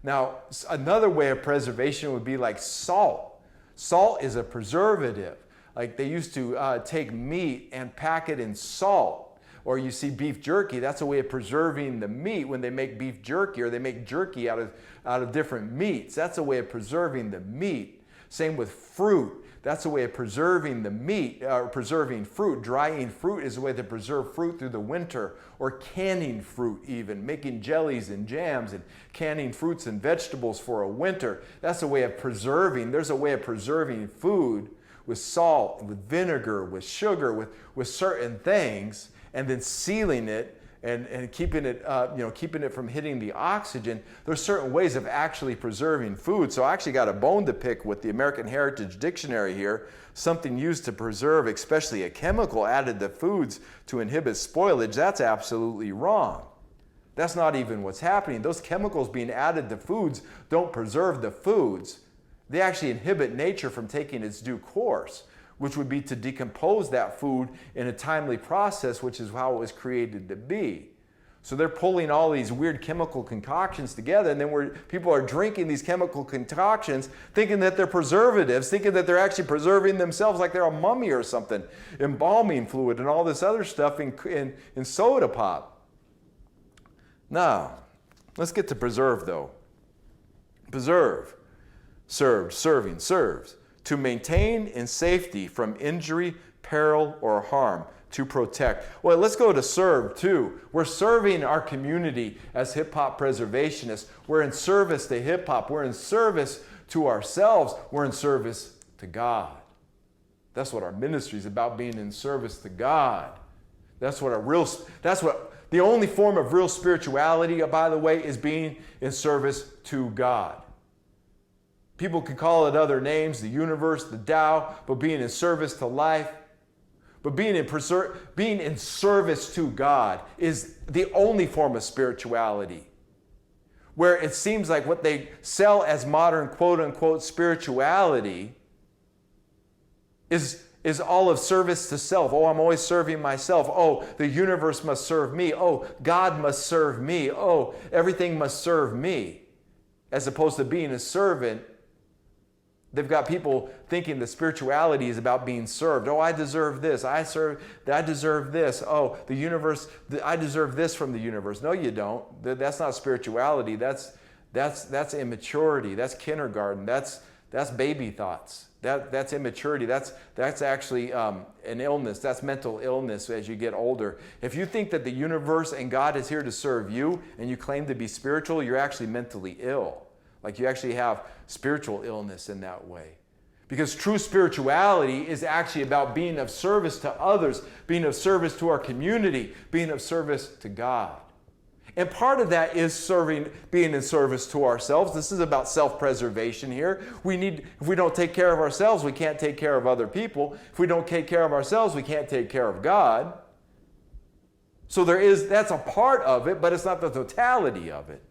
Now, another way of preservation would be like salt. Salt is a preservative. Like they used to take meat and pack it in salt. Or you see beef jerky, that's a way of preserving the meat when they make beef jerky, or they make jerky out of different meats. That's a way of preserving the meat. Same with fruit. That's a way of preserving the meat, preserving fruit. Drying fruit is a way to preserve fruit through the winter, or canning fruit even, making jellies and jams and canning fruits and vegetables for a winter. That's a way of preserving. There's a way of preserving food with salt, with vinegar, with sugar, with certain things, and then sealing it and keeping it from hitting the oxygen. There's certain ways of actually preserving food. So I actually got a bone to pick with the American Heritage Dictionary here. Something used to preserve, especially a chemical added to foods to inhibit spoilage, that's absolutely wrong. That's not even what's happening. Those chemicals being added to foods don't preserve the foods. They actually inhibit nature from taking its due course, which would be to decompose that food in a timely process, which is how it was created to be. So they're pulling all these weird chemical concoctions together, and then people are drinking these chemical concoctions thinking that they're preservatives, thinking that they're actually preserving themselves like they're a mummy or something, embalming fluid and all this other stuff in soda pop. Now, let's get to preserve though. Preserve, served, serving, serves. To maintain in safety from injury, peril, or harm. To protect. Well, let's go to serve too. We're serving our community as hip-hop preservationists. We're in service to hip-hop. We're in service to ourselves. We're in service to God. That's what our ministry is about, being in service to God. That's what the only form of real spirituality, by the way, is being in service to God. People can call it other names, the universe, the Tao, but being in service to life, but being in service to God is the only form of spirituality. Where it seems like what they sell as modern quote-unquote spirituality is all of service to self. Oh, I'm always serving myself. Oh, the universe must serve me. Oh, God must serve me. Oh, everything must serve me. As opposed to being a servant. They've got people thinking that spirituality is about being served. Oh, I deserve this. I deserve this. Oh, the universe, I deserve this from the universe. No, you don't. That's not spirituality. That's immaturity. That's kindergarten. That's baby thoughts. That's immaturity. That's actually an illness. That's mental illness as you get older. If you think that the universe and God is here to serve you and you claim to be spiritual, you're actually mentally ill. Like you actually have spiritual illness in that way. Because true spirituality is actually about being of service to others, being of service to our community, being of service to God. And part of that is being in service to ourselves. This is about self-preservation here. If we don't take care of ourselves, we can't take care of other people. If we don't take care of ourselves, we can't take care of God. So that's a part of it, but it's not the totality of it.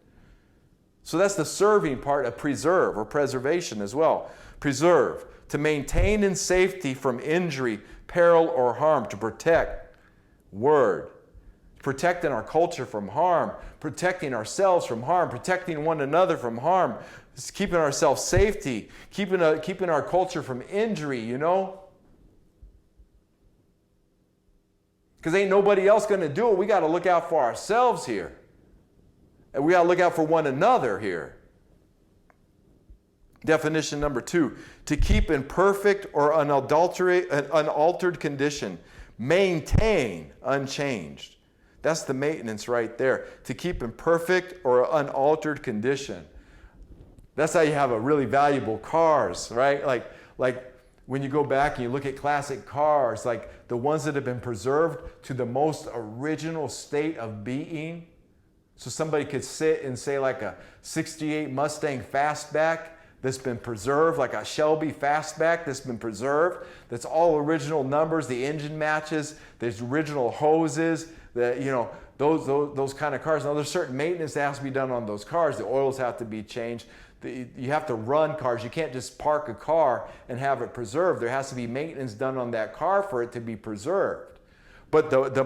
So that's the serving part of preserve or preservation as well. Preserve, to maintain in safety from injury, peril, or harm, to protect. Word, protecting our culture from harm, protecting ourselves from harm, protecting one another from harm, it's keeping ourselves safety, keeping our culture from injury, you know? Because ain't nobody else going to do it. We got to look out for ourselves here. And we got to look out for one another here. Definition number 2, to keep in perfect or unaltered condition. Maintain unchanged. That's the maintenance right there. To keep in perfect or unaltered condition. That's how you have a really valuable cars, right? Like when you go back and you look at classic cars, like the ones that have been preserved to the most original state of being. So somebody could sit and say like a 68 Mustang Fastback that's been preserved, like a Shelby Fastback that's been preserved, that's all original numbers, the engine matches, there's original hoses, those kind of cars. Now there's certain maintenance that has to be done on those cars. The oils have to be changed. You have to run cars. You can't just park a car and have it preserved. There has to be maintenance done on that car for it to be preserved. But the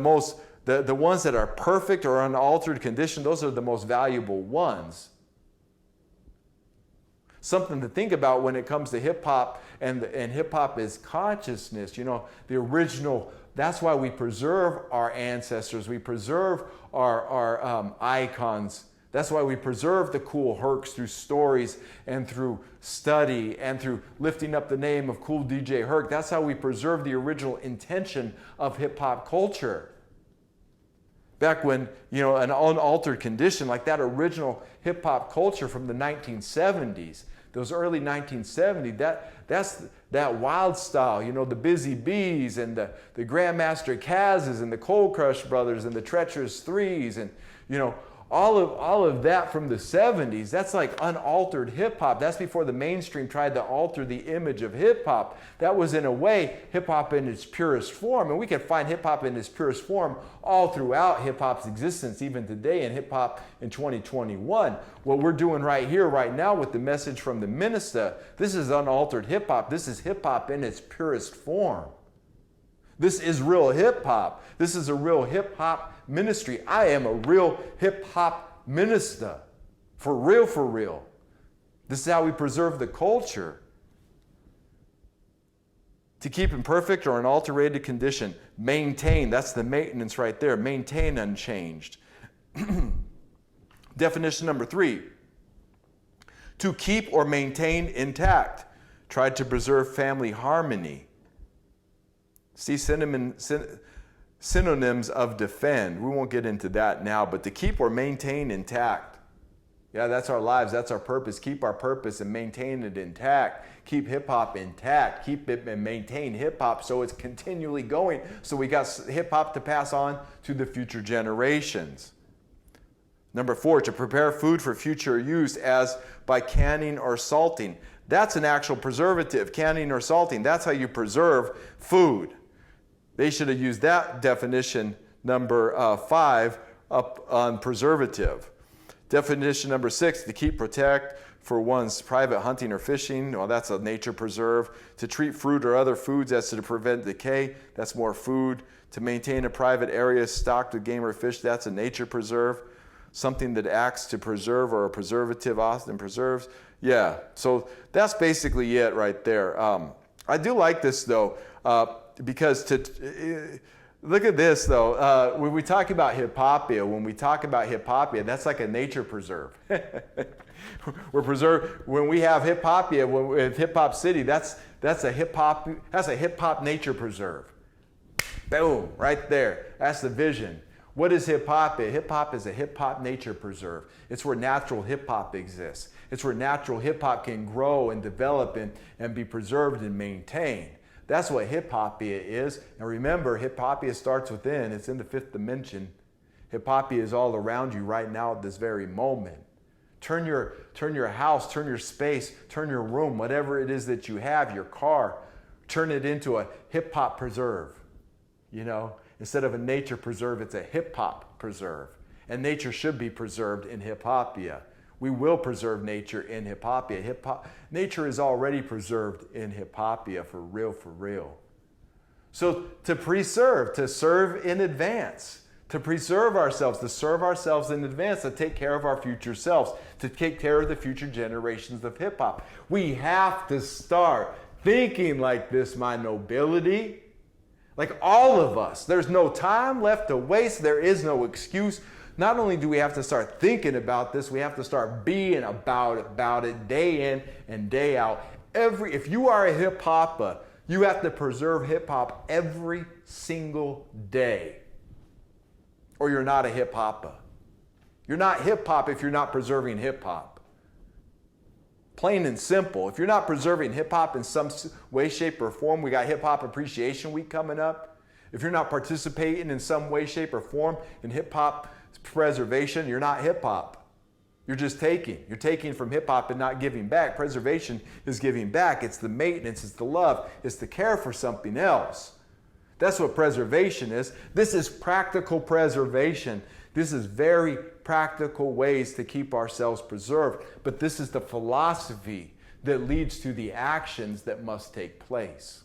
ones that are perfect or unaltered condition, those are the most valuable ones. Something to think about when it comes to hip-hop, and hip-hop is consciousness. You know, the original, that's why we preserve our ancestors. We preserve our icons. That's why we preserve the cool Hercs through stories and through study and through lifting up the name of cool DJ Herc. That's how we preserve the original intention of hip-hop culture. Back when, an unaltered condition, like that original hip-hop culture from the 1970s, those early 1970s, that's that wild style, the Busy Bees and the Grandmaster Cazes and the Cold Crush Brothers and the Treacherous Threes and, all of that from the 70s, that's like unaltered hip-hop. That's before the mainstream tried to alter the image of hip-hop. That was, in a way, hip-hop in its purest form. And we can find hip-hop in its purest form all throughout hip-hop's existence, even today in hip-hop in 2021. What we're doing right here, right now with the message from the Minista, this is unaltered hip-hop. This is hip-hop in its purest form. This is real hip-hop. This is a real hip-hop ministry. I am a real hip hop minister. For real, for real. This is how we preserve the culture. To keep in perfect or unalterated condition. Maintain, that's the maintenance right there. Maintain unchanged. Definition number 3. To keep or maintain intact. Try to preserve family harmony. See synonyms of defend. We won't get into that now, but to keep or maintain intact. Yeah, that's our lives. That's our purpose. Keep our purpose and maintain it intact. Keep hip-hop intact. Keep it and maintain hip-hop so it's continually going. So we got hip-hop to pass on to the future generations. Number 4, to prepare food for future use as by canning or salting. That's an actual preservative, canning or salting. That's how you preserve food. They should have used that definition, number 5, up on preservative. Definition number 6, to keep, protect for one's private hunting or fishing. Well, that's a nature preserve. To treat fruit or other foods as to prevent decay. That's more food. To maintain a private area stocked with game or fish. That's a nature preserve. Something that acts to preserve or a preservative often preserves. Yeah, so that's basically it right there. I do like this though, because look at this though. When we talk about hippopia, that's like a nature preserve. We're preserved when we have hippopia. With Hip Hop City, that's a hip hop nature preserve. Boom, right there. That's the vision. What is hip hop? Hip hop is a hip hop nature preserve. It's where natural hip hop exists. It's where natural hip hop can grow and develop and be preserved and maintained. That's what hippopia is. And remember, hippopia starts within. It's in the 5th dimension. Hippopia is all around you right now at this very moment. Turn your house, turn your space, turn your room, whatever it is that you have, your car, turn it into a hip hop preserve. You know, instead of a nature preserve, it's a hip hop preserve. And nature should be preserved in hippopia. We will preserve nature in hippopia. Nature is already preserved in hippopia, for real, for real. So to preserve, to serve in advance, to preserve ourselves, to serve ourselves in advance, to take care of our future selves, to take care of the future generations of hip hop. We have to start thinking like this, my nobility. Like all of us, there's no time left to waste. There is no excuse. Not only do we have to start thinking about this, we have to start being about it day in and day out. If you are a hip hopper, you have to preserve hip hop every single day, or you're not a hip hopper. You're not hip hop if you're not preserving hip hop. Plain and simple. If you're not preserving hip hop in some way, shape, or form, we got Hip Hop Appreciation Week coming up. If you're not participating in some way, shape, or form in hip hop preservation, you're not hip hop. You're just taking. You're taking from hip hop and not giving back. Preservation is giving back. It's the maintenance, it's the love, it's the care for something else. That's what preservation is. This is practical preservation. This is very practical ways to keep ourselves preserved. But this is the philosophy that leads to the actions that must take place.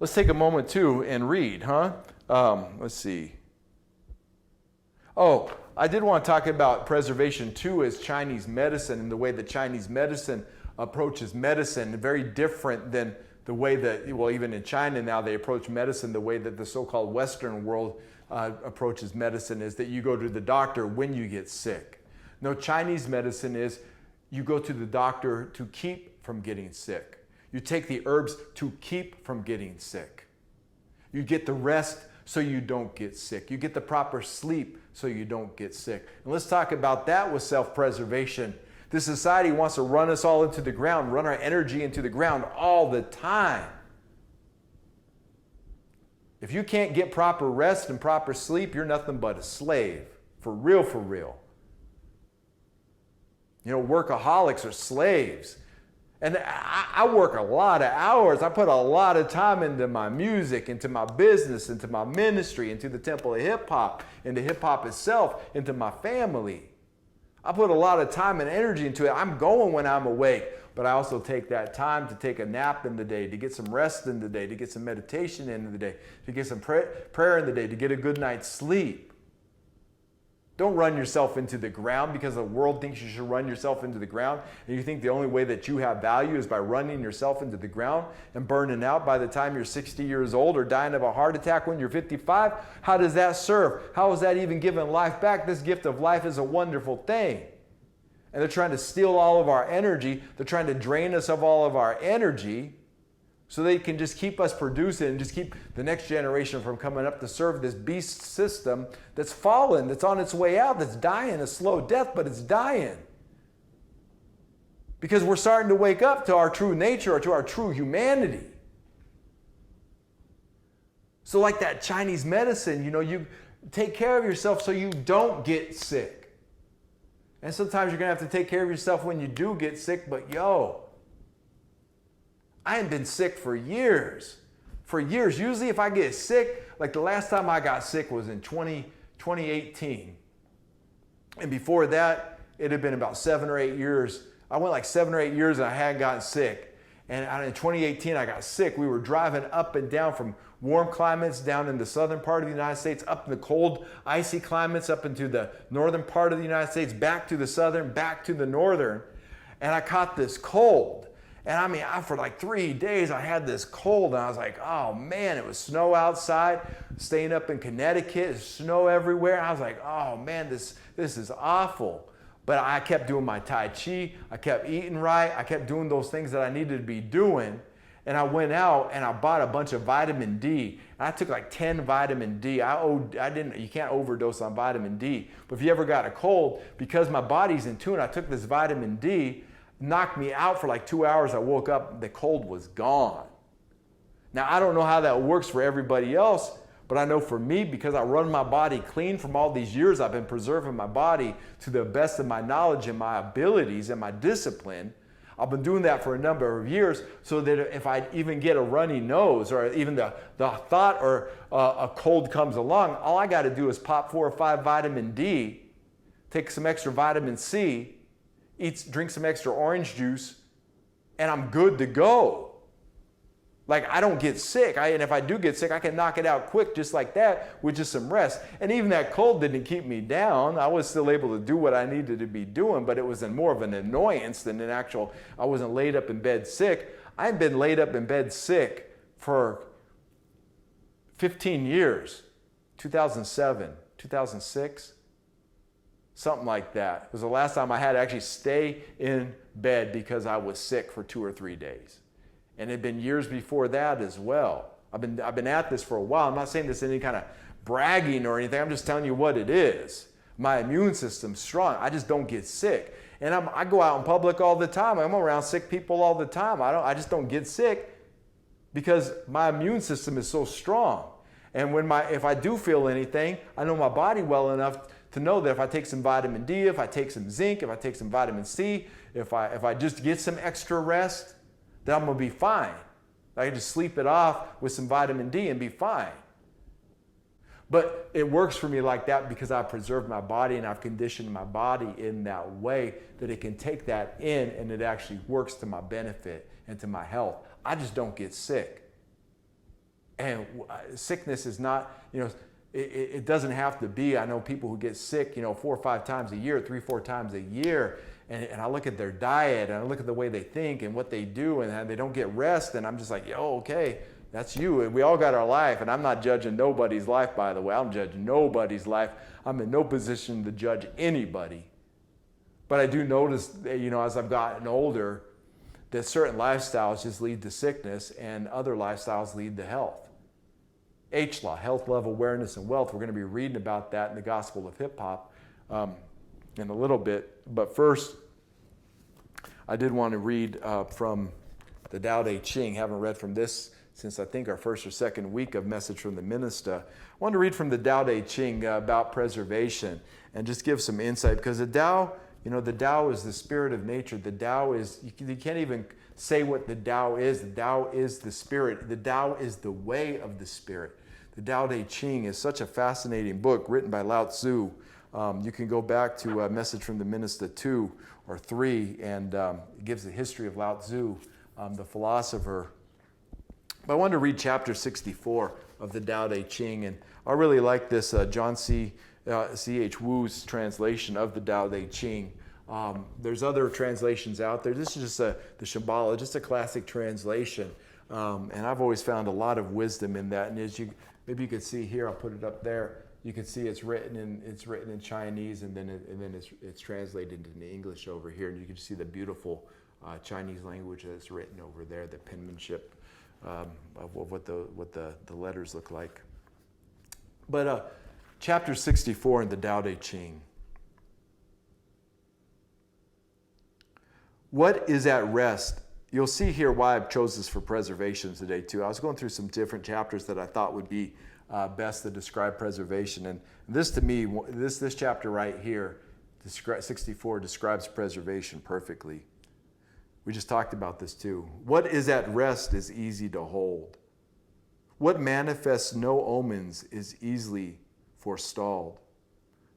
Let's take a moment too and read, huh? Let's see. Oh, I did want to talk about preservation too as Chinese medicine and the way that Chinese medicine approaches medicine, very different than the way that, well, even in China now they approach medicine the way that the so-called Western world approaches medicine, is that you go to the doctor when you get sick. No, Chinese medicine is you go to the doctor to keep from getting sick. You take the herbs to keep from getting sick. You get the rest so you don't get sick. You get the proper sleep so you don't get sick. And let's talk about that with self-preservation. This society wants to run us all into the ground, run our energy into the ground all the time. If you can't get proper rest and proper sleep, you're nothing but a slave. For real, for real. You know, workaholics are slaves. And I work a lot of hours. I put a lot of time into my music, into my business, into my ministry, into the Temple of Hip Hop, into hip hop itself, into my family. I put a lot of time and energy into it. I'm going when I'm awake, but I also take that time to take a nap in the day, to get some rest in the day, to get some meditation in the day, to get some prayer in the day, to get a good night's sleep. Don't run yourself into the ground because the world thinks you should run yourself into the ground, and you think the only way that you have value is by running yourself into the ground and burning out by the time you're 60 years old or dying of a heart attack when you're 55. How does that serve? How is that even giving life back? This gift of life is a wonderful thing. And they're trying to steal all of our energy. They're trying to drain us of all of our energy so they can just keep us producing and just keep the next generation from coming up to serve this beast system that's fallen, that's on its way out, that's dying a slow death, but it's dying. Because we're starting to wake up to our true nature or to our true humanity. So like that Chinese medicine, you take care of yourself so you don't get sick. And sometimes you're going to have to take care of yourself when you do get sick, but I ain't been sick for years. For years. Usually if I get sick, like the last time I got sick was in 2018. And before that, it had been about 7 or 8 years. I went like 7 or 8 years and I hadn't gotten sick. And in 2018, I got sick. We were driving up and down from warm climates down in the southern part of the United States, up in the cold, icy climates, up into the northern part of the United States, back to the southern, back to the northern. And I caught this cold. And for like 3 days, I had this cold, and I was like, oh man, it was snow outside, staying up in Connecticut, there's snow everywhere. I was like, oh man, this is awful. But I kept doing my Tai Chi, I kept eating right, I kept doing those things that I needed to be doing. And I went out and I bought a bunch of vitamin D. And I took like 10 vitamin D. You can't overdose on vitamin D. But if you ever got a cold, because my body's in tune, I took this vitamin D, knocked me out for like 2 hours. I woke up, the cold was gone. Now, I don't know how that works for everybody else, but I know for me, because I run my body clean from all these years, I've been preserving my body to the best of my knowledge and my abilities and my discipline. I've been doing that for a number of years, so that if I even get a runny nose or even the thought or a cold comes along, all I got to do is pop 4 or 5 vitamin D, take some extra vitamin C, drink some extra orange juice, and I'm good to go. Like, I don't get sick. And if I do get sick, I can knock it out quick just like that with just some rest. And even that cold didn't keep me down. I was still able to do what I needed to be doing, but it was more of an annoyance than an actual, I wasn't laid up in bed sick. I've been laid up in bed sick for 15 years, 2007, 2006. Something like that. It was the last time I had to actually stay in bed because I was sick for 2 or 3 days. And it had been years before that as well. I've been at this for a while. I'm not saying this in any kind of bragging or anything. I'm just telling you what it is. My immune system's strong. I just don't get sick. And I go out in public all the time. I'm around sick people all the time. I just don't get sick because my immune system is so strong. And if I do feel anything, I know my body well enough to know that if I take some vitamin D, if I take some zinc, if I take some vitamin C, if I just get some extra rest, then I'm going to be fine. I can just sleep it off with some vitamin D and be fine. But it works for me like that because I've preserved my body and I've conditioned my body in that way that it can take that in and it actually works to my benefit and to my health. I just don't get sick. And sickness is not, it doesn't have to be. I know people who get sick, 4 or 5 times a year, 3 or 4 times a year, and I look at their diet and I look at the way they think and what they do, and they don't get rest, and I'm just like, okay, that's you. And we all got our life, and I'm not judging nobody's life, by the way. I'm judging nobody's life. I'm in no position to judge anybody. But I do notice, as I've gotten older, that certain lifestyles just lead to sickness and other lifestyles lead to health. H-Law, Health, Love, Awareness, and Wealth. We're going to be reading about that in the Gospel of Hip Hop in a little bit. But first, I did want to read from the Dao De Ching. Haven't read from this since I think our first or second week of Message from the Minista. I want to read from the Dao De Ching about preservation and just give some insight, because the Tao, the Tao is the spirit of nature. The Tao is, you can't even say what the Tao is. The Tao is the spirit. The Tao is the way of the spirit. The Dao De Ching is such a fascinating book written by Lao Tzu. You can go back to a Message from the Minista 2 or 3, and it gives the history of Lao Tzu, the philosopher. But I wanted to read chapter 64 of the Dao De Ching, and I really like this John C.H. Wu's translation of the Dao De Ching. There's other translations out there. This is just the Shambhala, just a classic translation. And I've always found a lot of wisdom in that. And maybe you could see here, I'll put it up there. You can see it's written in Chinese, and then it's translated into English over here. And you can see the beautiful Chinese language that's written over there, the penmanship of what the letters look like. But chapter 64 in the Dao De Ching. What is at rest? You'll see here why I've chosen this for preservation today too. I was going through some different chapters that I thought would be best to describe preservation, and this to me, this chapter right here, 64, describes preservation perfectly. We just talked about this too. What is at rest is easy to hold. What manifests no omens is easily forestalled.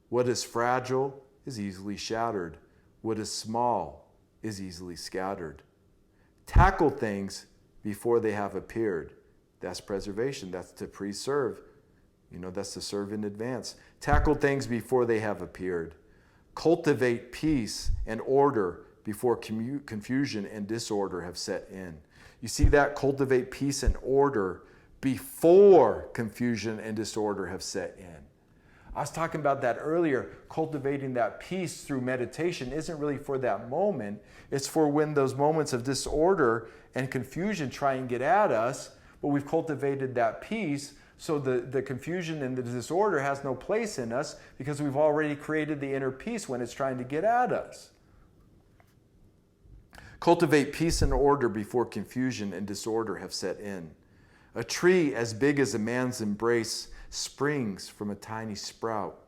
What is fragile is easily shattered. What is small is easily scattered. Tackle things before they have appeared. That's preservation. That's to preserve. That's to serve in advance. Tackle things before they have appeared. Cultivate peace and order before confusion and disorder have set in. You see that? Cultivate peace and order before confusion and disorder have set in. I was talking about that earlier. Cultivating that peace through meditation isn't really for that moment. It's for when those moments of disorder and confusion try and get at us, but we've cultivated that peace so the confusion and the disorder has no place in us because we've already created the inner peace when it's trying to get at us. Cultivate peace and order before confusion and disorder have set in. A tree as big as a man's embrace springs from a tiny sprout.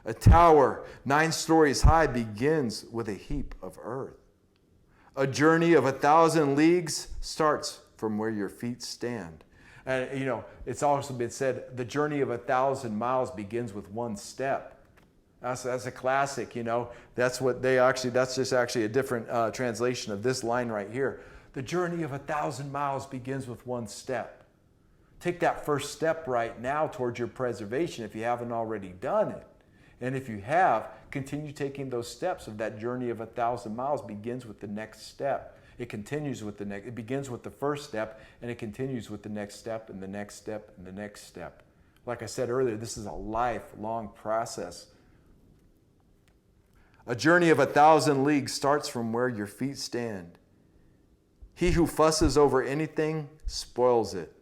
A tower 9 stories high begins with a heap of earth. A journey of 1,000 leagues starts from where your feet stand. And it's also been said, the journey of 1,000 miles begins with one step. That's a classic, That's just actually a different translation of this line right here. The journey of 1,000 miles begins with one step. Take that first step right now towards your preservation if you haven't already done it. And if you have, continue taking those steps of that journey of 1,000 miles begins with the next step. It continues with it begins with the first step, and it continues with the next step and the next step and the next step. Like I said earlier, this is a lifelong process. A journey of 1,000 leagues starts from where your feet stand. He who fusses over anything spoils it.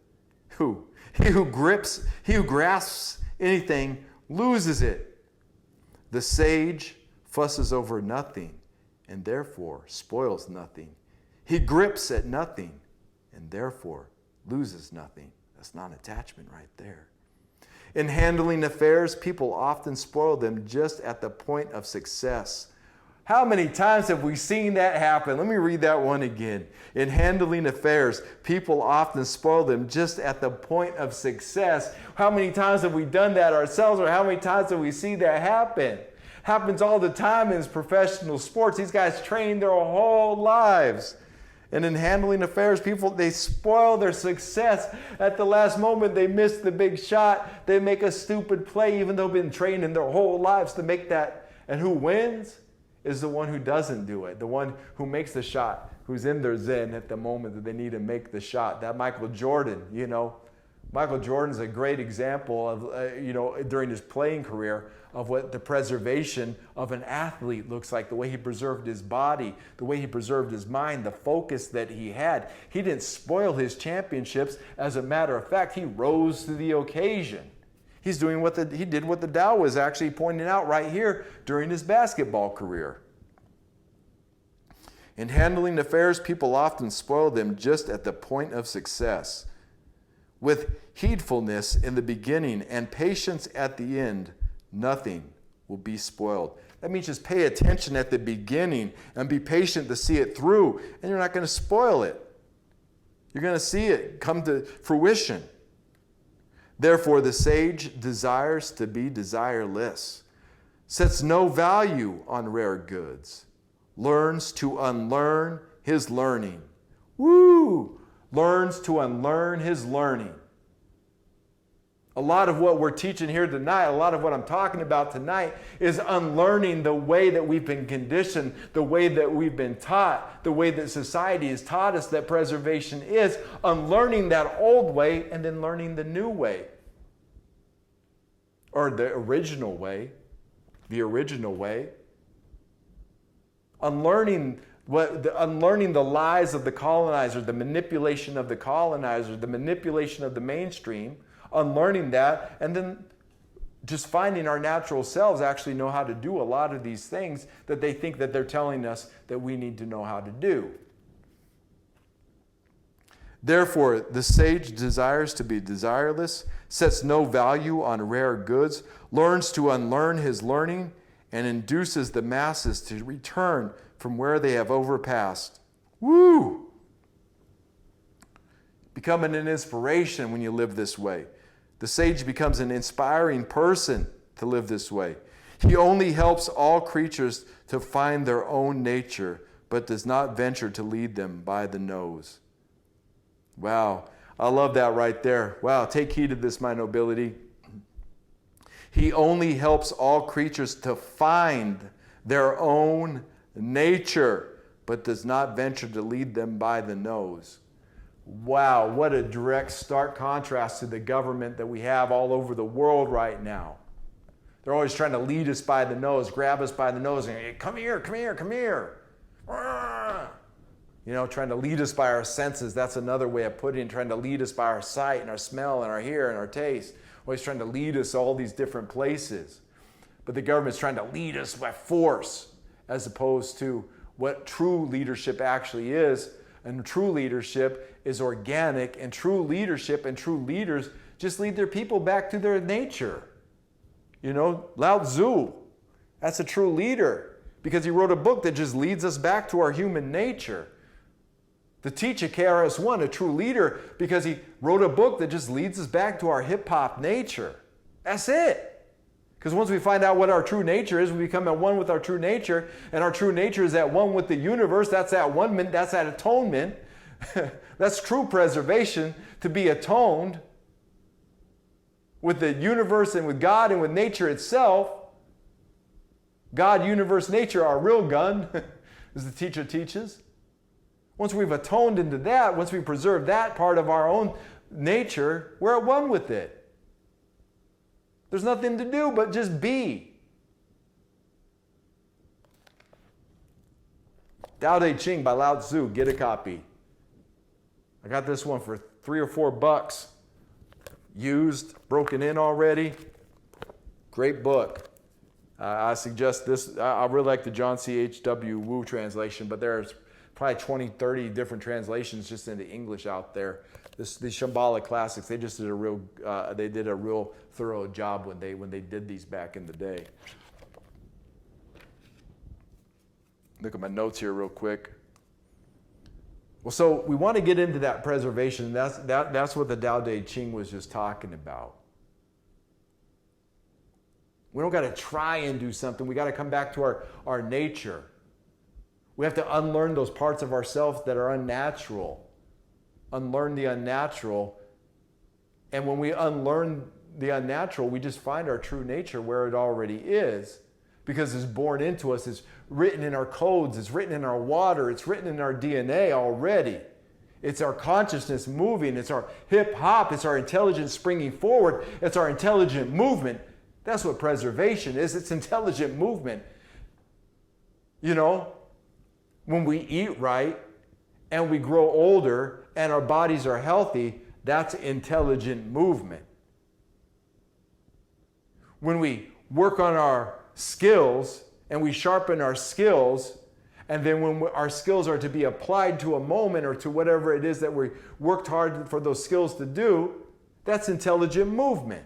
He who grasps anything loses it. The sage fusses over nothing and therefore spoils nothing. He grips at nothing and therefore loses nothing. That's non-attachment right there. In handling affairs, people often spoil them just at the point of success. How many times have we seen that happen? Let me read that one again. In handling affairs, people often spoil them just at the point of success. How many times have we done that ourselves, or how many times have we seen that happen? Happens all the time in professional sports. These guys train their whole lives. And in handling affairs, they spoil their success. At the last moment, they miss the big shot. They make a stupid play, even though they've been training their whole lives to make that. And who wins? Is the one who doesn't do it, the one who makes the shot, who's in their zen at the moment that they need to make the shot. That Michael Jordan, Michael Jordan's a great example of, during his playing career of what the preservation of an athlete looks like, the way he preserved his body, the way he preserved his mind, the focus that he had. He didn't spoil his championships. As a matter of fact, he rose to the occasion. He's doing he did what the Tao was actually pointing out right here during his basketball career. In handling affairs, people often spoil them just at the point of success. With heedfulness in the beginning and patience at the end, nothing will be spoiled. That means just pay attention at the beginning and be patient to see it through, and you're not going to spoil it. You're going to see it come to fruition. Therefore, the sage desires to be desireless. sets no value on rare goods, learns to unlearn his learning. Woo! Learns to unlearn his learning. A lot of what we're teaching here tonight, a lot of what I'm talking about tonight is unlearning the way that we've been conditioned, the way that we've been taught, the way that society has taught us that preservation is, unlearning that old way and then learning the new way. Or the original way. Unlearning the lies of the colonizer, the manipulation of the colonizer, the manipulation of the mainstream, unlearning that, and then just finding our natural selves actually know how to do a lot of these things that they think that they're telling us that we need to know how to do. Therefore, the sage desires to be desireless, sets no value on rare goods, learns to unlearn his learning, and induces the masses to return from where they have overpassed. Woo! Becoming an inspiration when you live this way. The sage becomes an inspiring person to live this way. He only helps all creatures to find their own nature, but does not venture to lead them by the nose. Wow, I love that right there. Wow, take heed of this, my nobility. He only helps all creatures to find their own nature, but does not venture to lead them by the nose. Wow, what a direct, stark contrast to the government that we have all over the world right now. They're always trying to lead us by the nose, grab us by the nose, and hey, come here, come here, come here. You know, trying to lead us by our senses. That's another way of putting it, trying to lead us by our sight and our smell and our hear and our taste. Always trying to lead us all these different places. But the government's trying to lead us by force as opposed to what true leadership actually is. And true leadership is organic, and true leadership and true leaders just lead their people back to their nature. You know, Lao Tzu, that's a true leader because he wrote a book that just leads us back to our human nature. The teacher KRS-One, a true leader because he wrote a book that just leads us back to our hip-hop nature. That's it. Because once we find out what our true nature is, we become at one with our true nature, and our true nature is at one with the universe. That's that one. That's that atonement. That's true preservation, to be atoned with the universe and with God and with nature itself. God, universe, nature, our real gun, as the teacher teaches. Once we've atoned into that, once we preserve that part of our own nature, we're at one with it. There's nothing to do but just be. Dao De Ching by Lao Tzu. Get a copy. I got this one for $3 or $4. Used, broken in already. Great book. I suggest this. I really like the John C. H.W. Wu translation, but there's probably 20, 30 different translations just into English out there. The Shambhala classics, they just did a real thorough job when they did these back in the day. Look at my notes here real quick. Well, so we want to get into that preservation. That's what the Dao De Ching was just talking about. We don't got to try and do something. We got to come back to our nature. We have to unlearn those parts of ourselves that are unnatural. Unlearn the unnatural. And when we unlearn the unnatural, we just find our true nature where it already is. Because it's born into us, it's written in our codes, it's written in our water, it's written in our DNA already. It's our consciousness moving, it's our hip hop, it's our intelligence springing forward, it's our intelligent movement. That's what preservation is, it's intelligent movement. You know, when we eat right and we grow older and our bodies are healthy, that's intelligent movement. When we work on our skills and we sharpen our skills, and then when our skills are to be applied to a moment or to whatever it is that we worked hard for those skills to do, that's intelligent movement.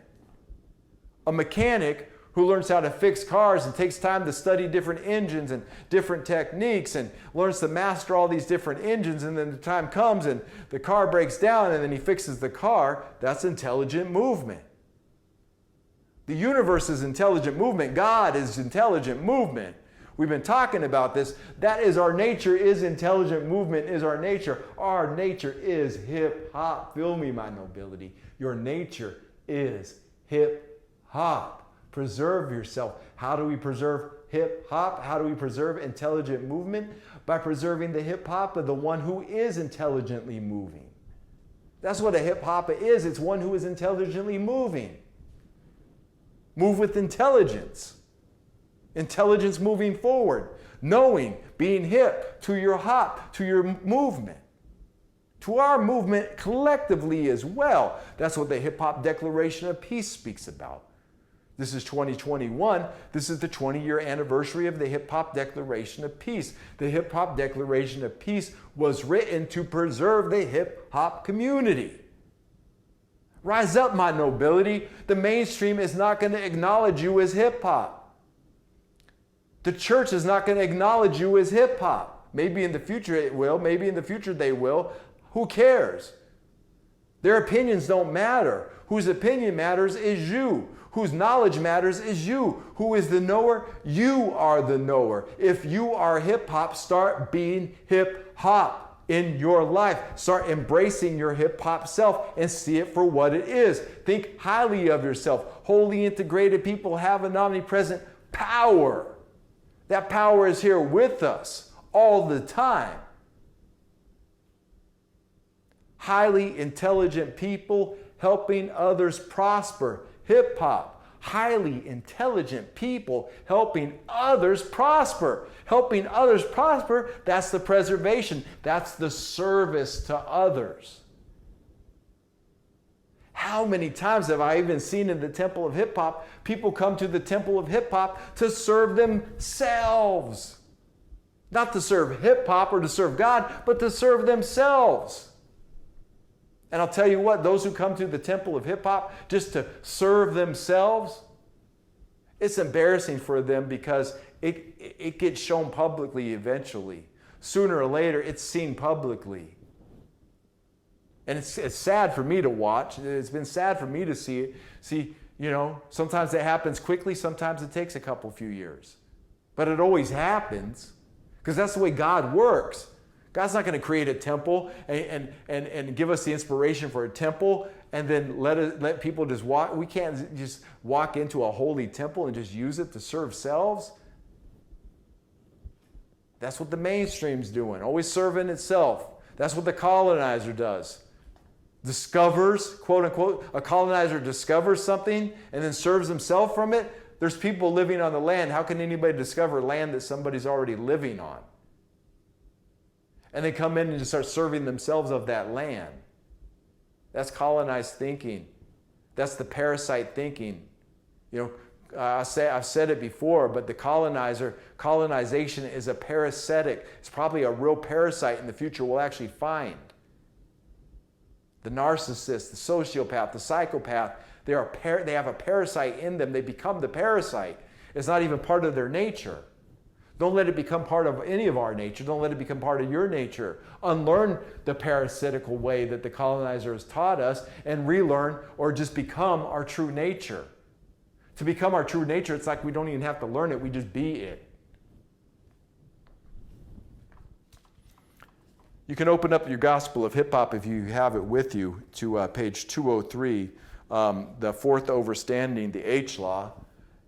A mechanic who learns how to fix cars and takes time to study different engines and different techniques and learns to master all these different engines, and then the time comes and the car breaks down and then he fixes the car, that's intelligent movement. The universe is intelligent movement. God is intelligent movement. We've been talking about this. That is our nature, is intelligent movement, is our nature. Our nature is hip hop. Feel me, my nobility. Your nature is hip hop. Preserve yourself. How do we preserve hip hop? How do we preserve intelligent movement? By preserving the hip hop of the one who is intelligently moving. That's what a hip hop is. It's one who is intelligently moving. Move with intelligence. Intelligence moving forward. Knowing, being hip to your hop, to your movement. To our movement collectively as well. That's what the Hip Hop Declaration of Peace speaks about. This is 2021. This is the 20-year anniversary of the Hip Hop Declaration of Peace. The Hip Hop Declaration of Peace was written to preserve the hip hop community. Rise up, my nobility. The mainstream is not going to acknowledge you as hip hop. The church is not going to acknowledge you as hip hop. Maybe in the future it will. Maybe in the future they will. Who cares? Their opinions don't matter. Whose opinion matters is you. Whose knowledge matters is you. Who is the knower? You are the knower. If you are hip hop, start being hip hop in your life. Start embracing your hip hop self and see it for what it is. Think highly of yourself. Wholly integrated people have an omnipresent power. That power is here with us all the time. Highly intelligent people helping others prosper. Hip hop. Highly intelligent people helping others prosper. Helping others prosper, that's the preservation. That's the service to others. How many times have I even seen in the temple of hip hop, people come to the temple of hip hop to serve themselves. Not to serve hip hop or to serve God, but to serve themselves. And I'll tell you what, those who come to the temple of hip hop just to serve themselves, it's embarrassing for them because it gets shown publicly eventually. Sooner or later, it's seen publicly. And it's sad for me to watch. It's been sad for me to see it. See, sometimes it happens quickly. Sometimes it takes a few years. But it always happens because that's the way God works. God's not going to create a temple and give us the inspiration for a temple and then let people just walk. We can't just walk into a holy temple and just use it to serve selves. That's what the mainstream's doing, always serving itself. That's what the colonizer does. Discovers, quote unquote, a colonizer discovers something and then serves himself from it. There's people living on the land. How can anybody discover land that somebody's already living on? And they come in and just start serving themselves of that land. That's colonized thinking. That's the parasite thinking. I've said it before, but the colonization is a parasitic. It's probably a real parasite in the future we'll actually find. The narcissist, the sociopath, the psychopath, they have a parasite in them. They become the parasite. It's not even part of their nature. Don't let it become part of any of our nature. Don't let it become part of your nature. Unlearn the parasitical way that the colonizer has taught us and relearn or just become our true nature. To become our true nature, it's like we don't even have to learn it. We just be it. You can open up your Gospel of Hip Hop if you have it with you to page 203, the fourth overstanding, the H law.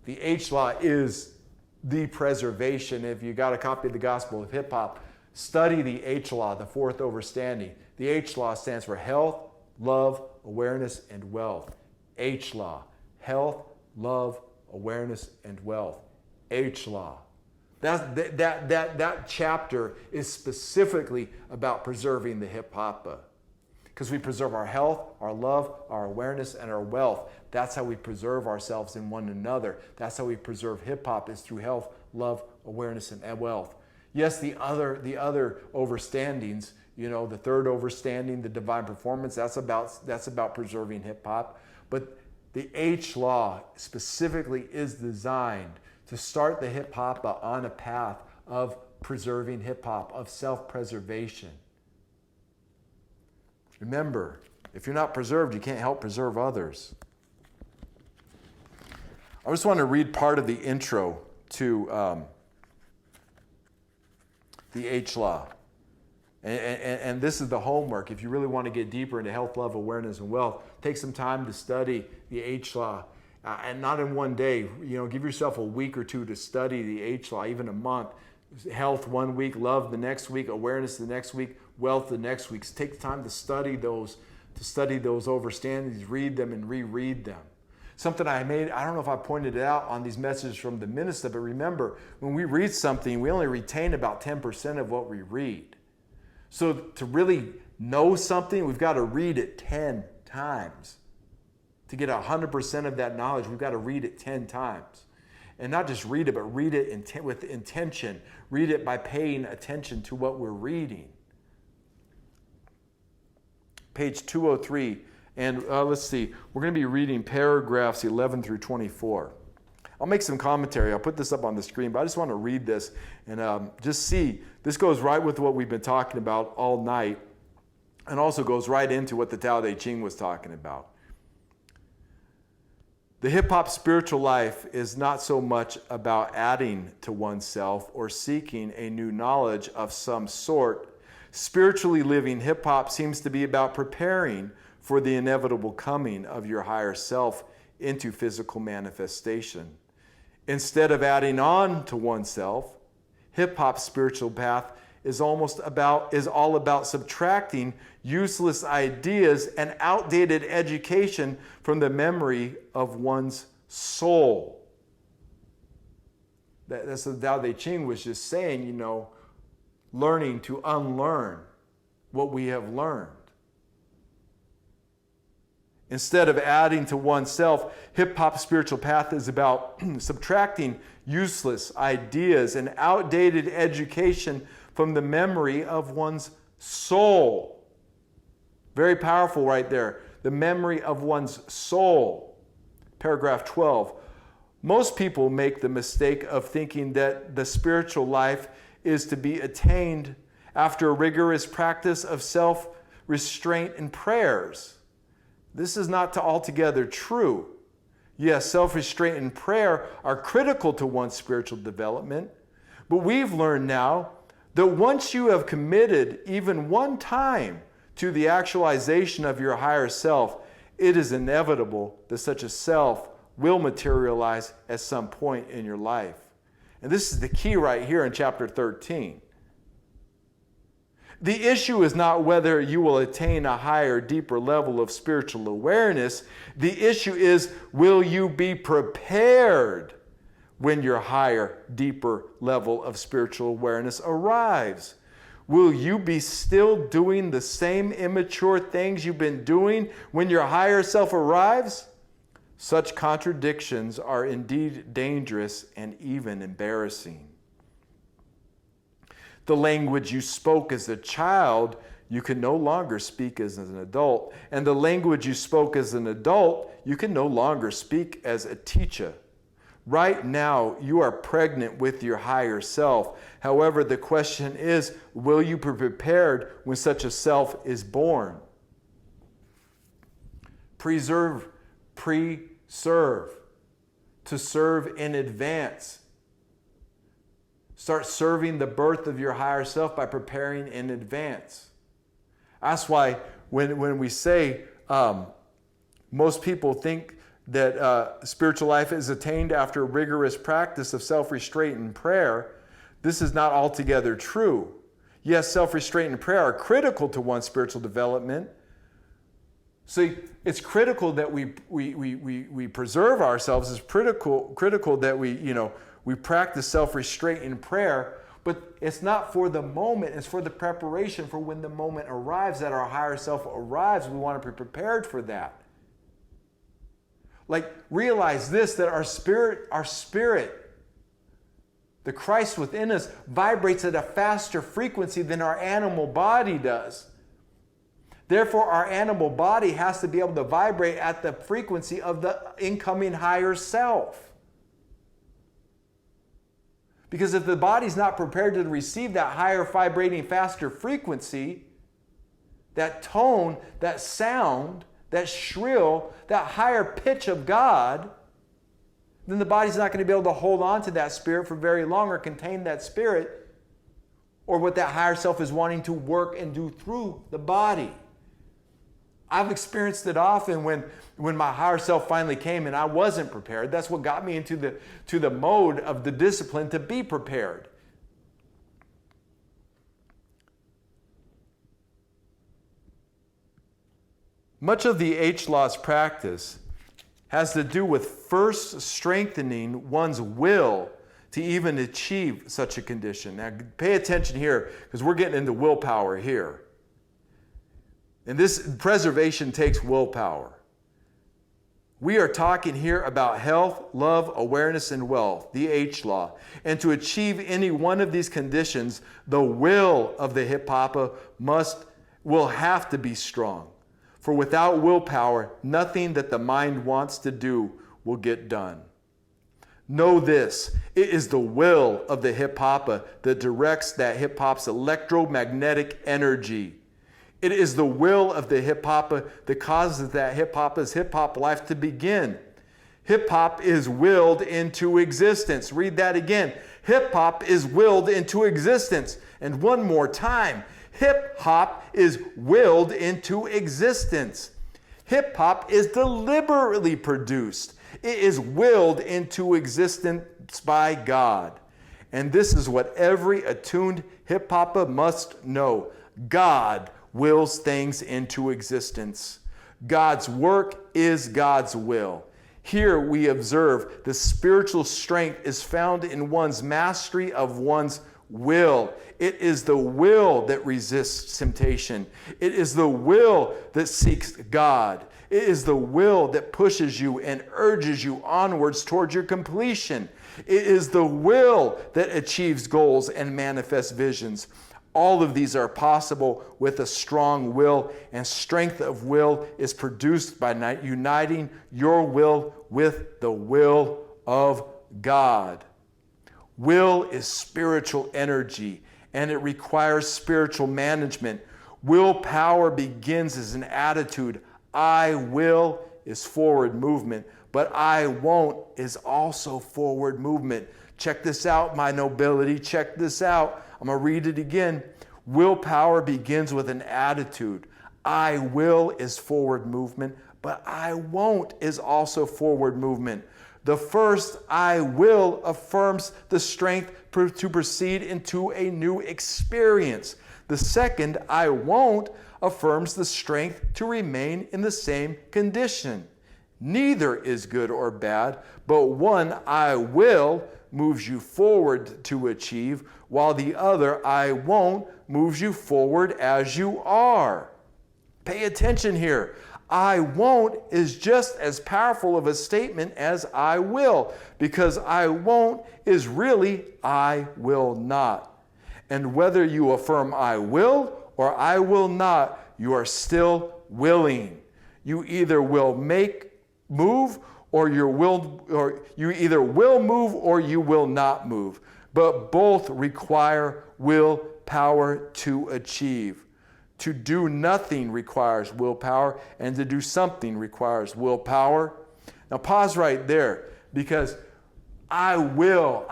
The H law is the preservation. If you got a copy of the Gospel of Hip Hop, study the H law, the fourth overstanding. The H law stands for health, love, awareness, and wealth. H law, health, love, awareness, and wealth. H law. That chapter is specifically about preserving the hip hop. Because we preserve our health, our love, our awareness, and our wealth. That's how we preserve ourselves in one another. That's how we preserve hip hop, is through health, love, awareness, and wealth. Yes, the other overstandings, the third overstanding, the divine performance, that's about preserving hip hop. But the H law specifically is designed to start the hip hop on a path of preserving hip hop, of self-preservation. Remember, if you're not preserved, you can't help preserve others. I just want to read part of the intro to the H Law. And this is the homework. If you really want to get deeper into health, love, awareness, and wealth, take some time to study the H Law. And not in one day. Give yourself a week or two to study the H Law, even a month. Health 1 week, love the next week, awareness the next week, wealth the next week. So take time to study those overstandings, read them and reread them. Something I don't know if I pointed it out on these messages from the Minista, but remember, when we read something, we only retain about 10% of what we read. So to really know something, we've got to read it 10 times. To get 100% of that knowledge, we've got to read it 10 times. And not just read it, but read it with intention. Read it by paying attention to what we're reading. Page 203. And let's see, we're going to be reading paragraphs 11 through 24. I'll make some commentary. I'll put this up on the screen, but I just want to read this and just see. This goes right with what we've been talking about all night and also goes right into what the Dao De Ching was talking about. The hip-hop spiritual life is not so much about adding to oneself or seeking a new knowledge of some sort. Spiritually living hip-hop seems to be about preparing for the inevitable coming of your higher self into physical manifestation. Instead of adding on to oneself, hip-hop spiritual path is all about subtracting useless ideas and outdated education from the memory of one's soul. That's what Dao De Ching was just saying, learning to unlearn what we have learned. Instead of adding to oneself, hip-hop spiritual path is about subtracting useless ideas and outdated education from the memory of one's soul. Very powerful right there. The memory of one's soul. Paragraph 12. Most people make the mistake of thinking that the spiritual life is to be attained after a rigorous practice of self-restraint and prayers. This is not altogether true. Yes, self-restraint and prayer are critical to one's spiritual development, but we've learned now that once you have committed even one time to the actualization of your higher self, it is inevitable that such a self will materialize at some point in your life. And this is the key right here in chapter 13. The issue is not whether you will attain a higher, deeper level of spiritual awareness. The issue is, will you be prepared when your higher, deeper level of spiritual awareness arrives? Will you be still doing the same immature things you've been doing when your higher self arrives? Such contradictions are indeed dangerous and even embarrassing. The language you spoke as a child, you can no longer speak as an adult. And the language you spoke as an adult, you can no longer speak as a teacher. Right now, you are pregnant with your higher self. However, the question is, will you be prepared when such a self is born? Preserve. To serve in advance. Start serving the birth of your higher self by preparing in advance. That's why when we say most people think that spiritual life is attained after rigorous practice of self-restraint and prayer, this is not altogether true. Yes, self-restraint and prayer are critical to one's spiritual development. See, it's critical that we preserve ourselves. It's critical that we practice self-restraint in prayer, but it's not for the moment. It's for the preparation for when the moment arrives, that our higher self arrives. We want to be prepared for that. Like, realize this, that our spirit, the Christ within us, vibrates at a faster frequency than our animal body does. Therefore, our animal body has to be able to vibrate at the frequency of the incoming higher self. Because if the body's not prepared to receive that higher vibrating, faster frequency, that tone, that sound, that shrill, that higher pitch of God, then the body's not going to be able to hold on to that spirit for very long or contain that spirit or what that higher self is wanting to work and do through the body. I've experienced it often when my higher self finally came and I wasn't prepared. That's what got me into the mode of the discipline to be prepared. Much of the H-Law's practice has to do with first strengthening one's will to even achieve such a condition. Now, pay attention here, because we're getting into willpower here. And this preservation takes willpower. We are talking here about health, love, awareness, and wealth, the H-Law. And to achieve any one of these conditions, the will of the hip hopper will have to be strong. For without willpower, nothing that the mind wants to do will get done. Know this, it is the will of the hip hopper that directs that hip hop's electromagnetic energy. It is the will of the hip hopper that causes that hip hopper's hip hop life to begin. Hip hop is willed into existence. Read that again. Hip hop is willed into existence. And one more time. Hip hop is willed into existence. Hip hop is deliberately produced. It is willed into existence by God. And this is what every attuned hip hopper must know. God wills things into existence. God's work is God's will. Here we observe the spiritual strength is found in one's mastery of one's will. It is the will that resists temptation. It is the will that seeks God. It is the will that pushes you and urges you onwards towards your completion. It is the will that achieves goals and manifests visions. All of these are possible with a strong will, and strength of will is produced by uniting your will with the will of God. Will is spiritual energy, and it requires spiritual management. Willpower begins as an attitude. I will is forward movement, but I won't is also forward movement. Check this out, my nobility. Check this out. I'm going to read it again. Willpower begins with an attitude. I will is forward movement, but I won't is also forward movement. The first, I will, affirms the strength to proceed into a new experience. The second, I won't, affirms the strength to remain in the same condition. Neither is good or bad, but one, I will, moves you forward to achieve, while the other, I won't, moves you forward as you are. Pay attention here. I won't is just as powerful of a statement as I will, because I won't is really I will not. And whether you affirm I will or I will not, you are still willing. You either will move or you either will move or you will not move. But both require willpower to achieve. To do nothing requires willpower, and to do something requires willpower. Now pause right there, because I will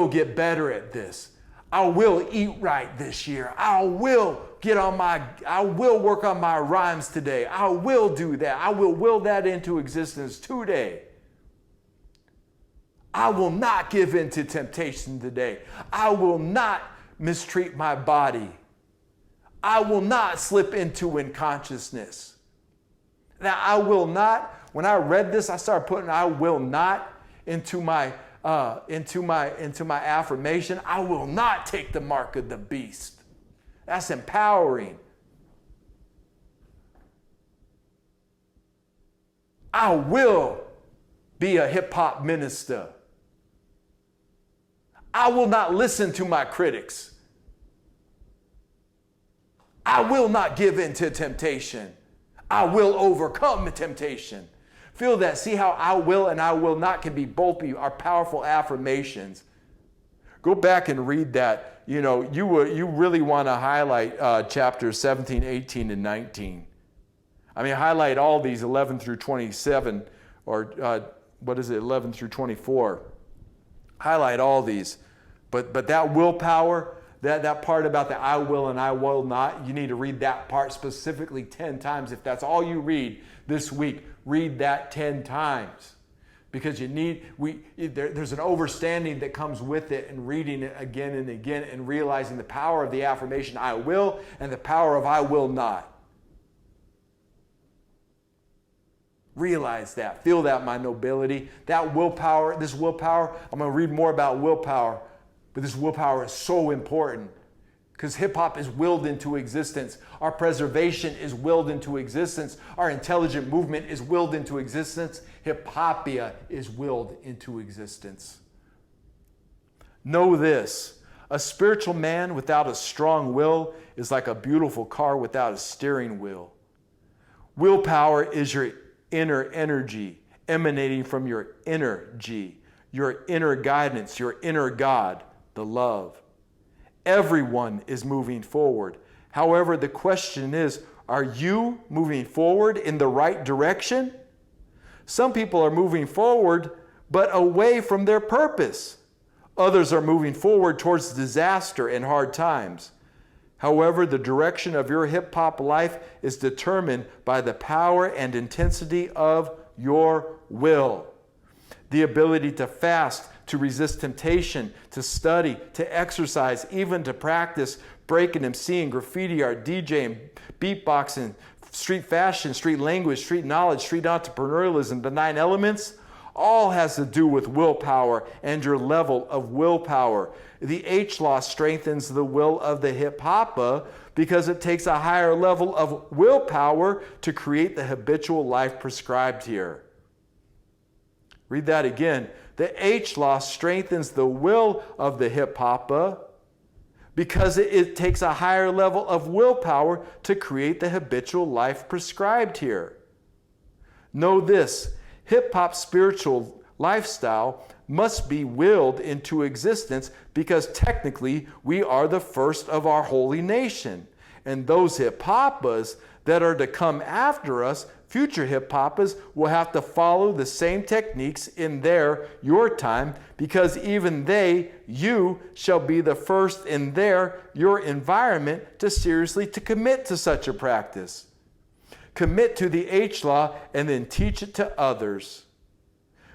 get better at this. I will eat right this year. I will work on my rhymes today. I will do that. I will will that into existence today. I will not give in to temptation today. I will not mistreat my body. I will not slip into unconsciousness. Now, I will not, when I read this, I started putting I will not into my affirmation. I will not take the mark of the beast. That's empowering. I will be a hip hop minister. I will not listen to my critics. I will not give in to temptation. I will overcome temptation. Feel that. See how I will and I will not can are powerful affirmations. Go back and read that. You really want to highlight chapters 17, 18, and 19. Highlight all these 11 through 27, or 11 through 24. Highlight all these. But that willpower, that part about the I will and I will not, you need to read that part specifically 10 times. If that's all you read this week, read that 10 times. Because there's an overstanding that comes with it, and reading it again and again and realizing the power of the affirmation I will and the power of I will not. Realize that. Feel that, my nobility. That willpower, this willpower, I'm going to read more about willpower, but this willpower is so important because hip-hop is willed into existence. Our preservation is willed into existence. Our intelligent movement is willed into existence. Hip-hopia is willed into existence. Know this, a spiritual man without a strong will is like a beautiful car without a steering wheel. Willpower is your inner energy emanating from your inner G, your inner guidance, your inner God, the love. Everyone is moving forward. However, the question is, are you moving forward in the right direction? Some people are moving forward, but away from their purpose. Others are moving forward towards disaster and hard times. However, the direction of your hip-hop life is determined by the power and intensity of your will. The ability to fast, to resist temptation, to study, to exercise, even to practice breaking, emceeing, graffiti art, DJing, beatboxing, street fashion, street language, street knowledge, street entrepreneurialism, the 9 elements, all has to do with willpower and your level of willpower. The H-law strengthens the will of the hip-hopper because it takes a higher level of willpower to create the habitual life prescribed here. Read that again. The H-law strengthens the will of the hip-hopper because it takes a higher level of willpower to create the habitual life prescribed here. Know this, hip-hop spiritual lifestyle must be willed into existence because technically we are the first of our holy nation. And those hip-hoppers that are to come after us, future hip-hoppers, will have to follow the same techniques in your time, because even you shall be the first in your environment to seriously to commit to such a practice. Commit to the H-law and then teach it to others.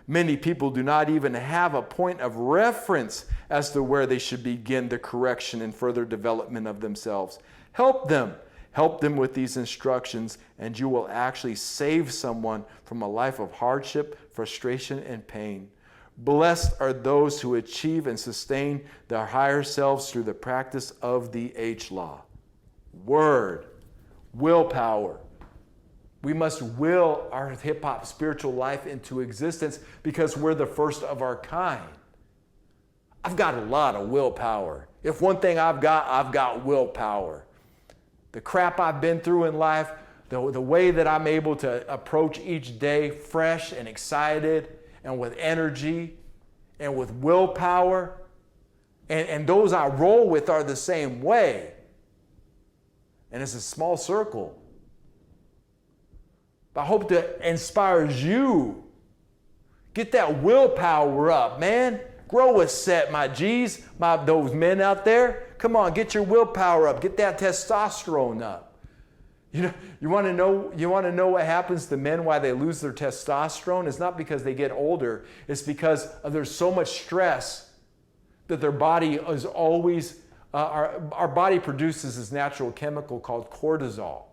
Many people do not even have a point of reference as to where they should begin the correction and further development of themselves. Help them. Help them with these instructions, and you will actually save someone from a life of hardship, frustration, and pain. Blessed are those who achieve and sustain their higher selves through the practice of the H-law. Word, willpower. We must will our hip-hop spiritual life into existence because we're the first of our kind. I've got a lot of willpower. If one thing I've got willpower. The crap I've been through in life, the way that I'm able to approach each day fresh and excited and with energy and with willpower, and those I roll with are the same way. And it's a small circle. But I hope that inspires you. Get that willpower up, man. Grow a set, my G's, those men out there. Come on, get your willpower up. Get that testosterone up. You want to know what happens to men, why they lose their testosterone? It's not because they get older. It's because there's so much stress that their body is always, our body produces this natural chemical called cortisol.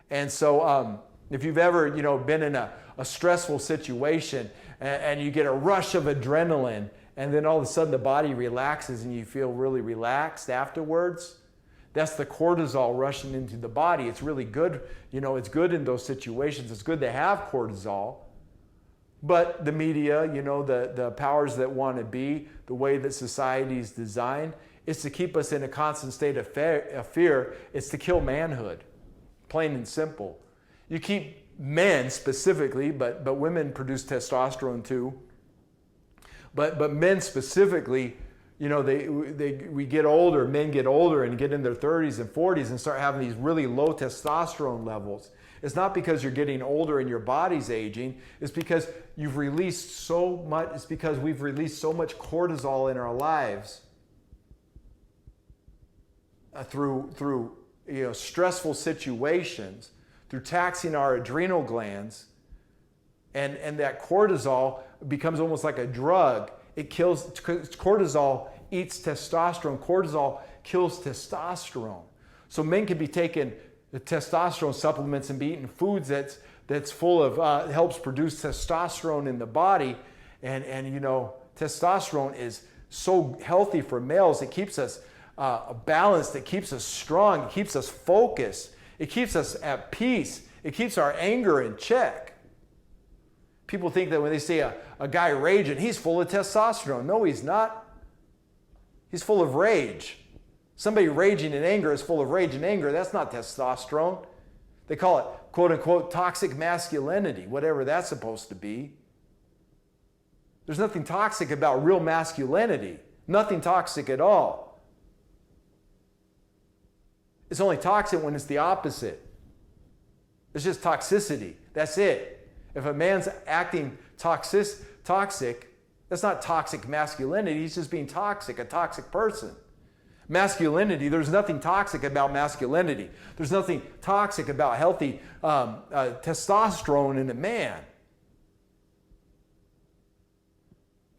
And so if you've ever been in a stressful situation and you get a rush of adrenaline, and then all of a sudden the body relaxes and you feel really relaxed afterwards, that's the cortisol rushing into the body. It's really good, it's good in those situations. It's good to have cortisol. But the media, the powers that want to be, the way that society is designed, is to keep us in a constant state of fear. It's to kill manhood, plain and simple. You keep men specifically, but women produce testosterone too. But men specifically, we get older, men get older and get in their 30s and 40s and start having these really low testosterone levels. It's not because you're getting older and your body's aging. It's because you've released so much. It's because we've released so much cortisol in our lives through stressful situations, through taxing our adrenal glands, and that cortisol becomes almost like a drug. It kills. Cortisol eats testosterone. Cortisol kills testosterone. So men can be taking the testosterone supplements and be eating foods that's full of helps produce testosterone in the body, and testosterone is so healthy for males. It keeps us balanced. It keeps us strong. It keeps us focused. It keeps us at peace. It keeps our anger in check. People think that when they see a guy raging, he's full of testosterone. No, he's not. He's full of rage. Somebody raging in anger is full of rage and anger. That's not testosterone. They call it, quote unquote, toxic masculinity, whatever that's supposed to be. There's nothing toxic about real masculinity. Nothing toxic at all. It's only toxic when it's the opposite. It's just toxicity. That's it. If a man's acting toxic, that's not toxic masculinity. He's just being toxic, a toxic person. Masculinity, there's nothing toxic about masculinity. There's nothing toxic about healthy testosterone in a man.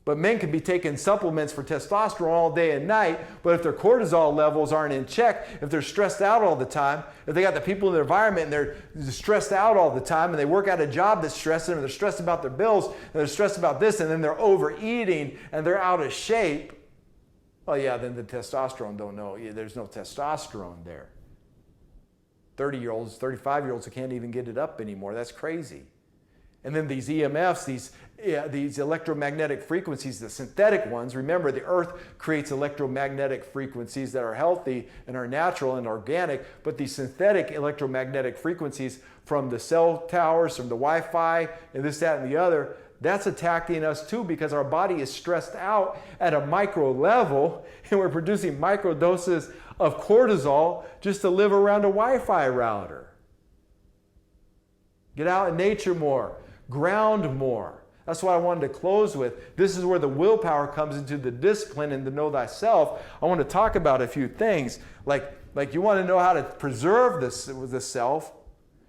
But men can be taking supplements for testosterone all day and night, but if their cortisol levels aren't in check, if they're stressed out all the time, if they got the people in their environment and they're stressed out all the time and they work at a job that's stressing them, and they're stressed about their bills, and they're stressed about this, and then they're overeating and they're out of shape, well, yeah, then the testosterone don't know. There's no testosterone there. 30-year-olds, 35-year-olds who can't even get it up anymore. That's crazy. And then these EMFs, these electromagnetic frequencies, the synthetic ones, remember the earth creates electromagnetic frequencies that are healthy and are natural and organic, but these synthetic electromagnetic frequencies from the cell towers, from the Wi-Fi, and this, that, and the other, that's attacking us too, because our body is stressed out at a micro level and we're producing micro doses of cortisol just to live around a Wi-Fi router. Get out in nature more. Ground more. That's what I wanted to close with. This is where the willpower comes into the discipline and to know thyself. I want to talk about a few things. Like you want to know how to preserve the self.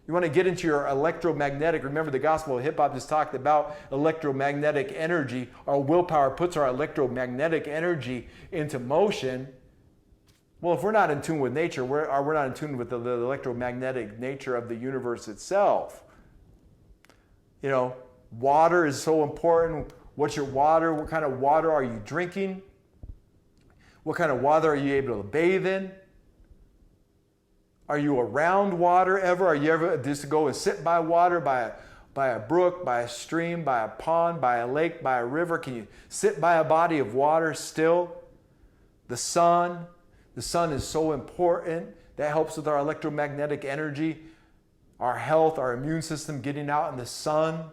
You want to get into your electromagnetic. Remember, the Gospel of Hip Hop just talked about electromagnetic energy. Our willpower puts our electromagnetic energy into motion. Well, if we're not in tune with nature, we're not in tune with the electromagnetic nature of the universe itself. Water is so important. What's your water? What kind of water are you drinking? What kind of water are you able to bathe in? Are you around water ever? Are you ever just to go and sit by water, by a brook, by a stream, by a pond, by a lake, by a river? Can you sit by a body of water still? The sun is so important. That helps with our electromagnetic energy, our health, our immune system, getting out in the sun.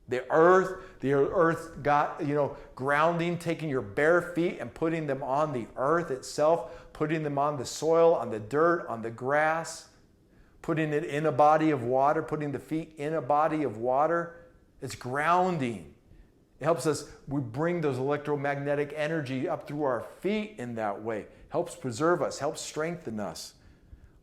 The earth got, grounding, taking your bare feet and putting them on the earth itself, putting them on the soil, on the dirt, on the grass, putting it in a body of water, putting the feet in a body of water. It's grounding. It helps us, we bring those electromagnetic energy up through our feet in that way. Helps preserve us, helps strengthen us.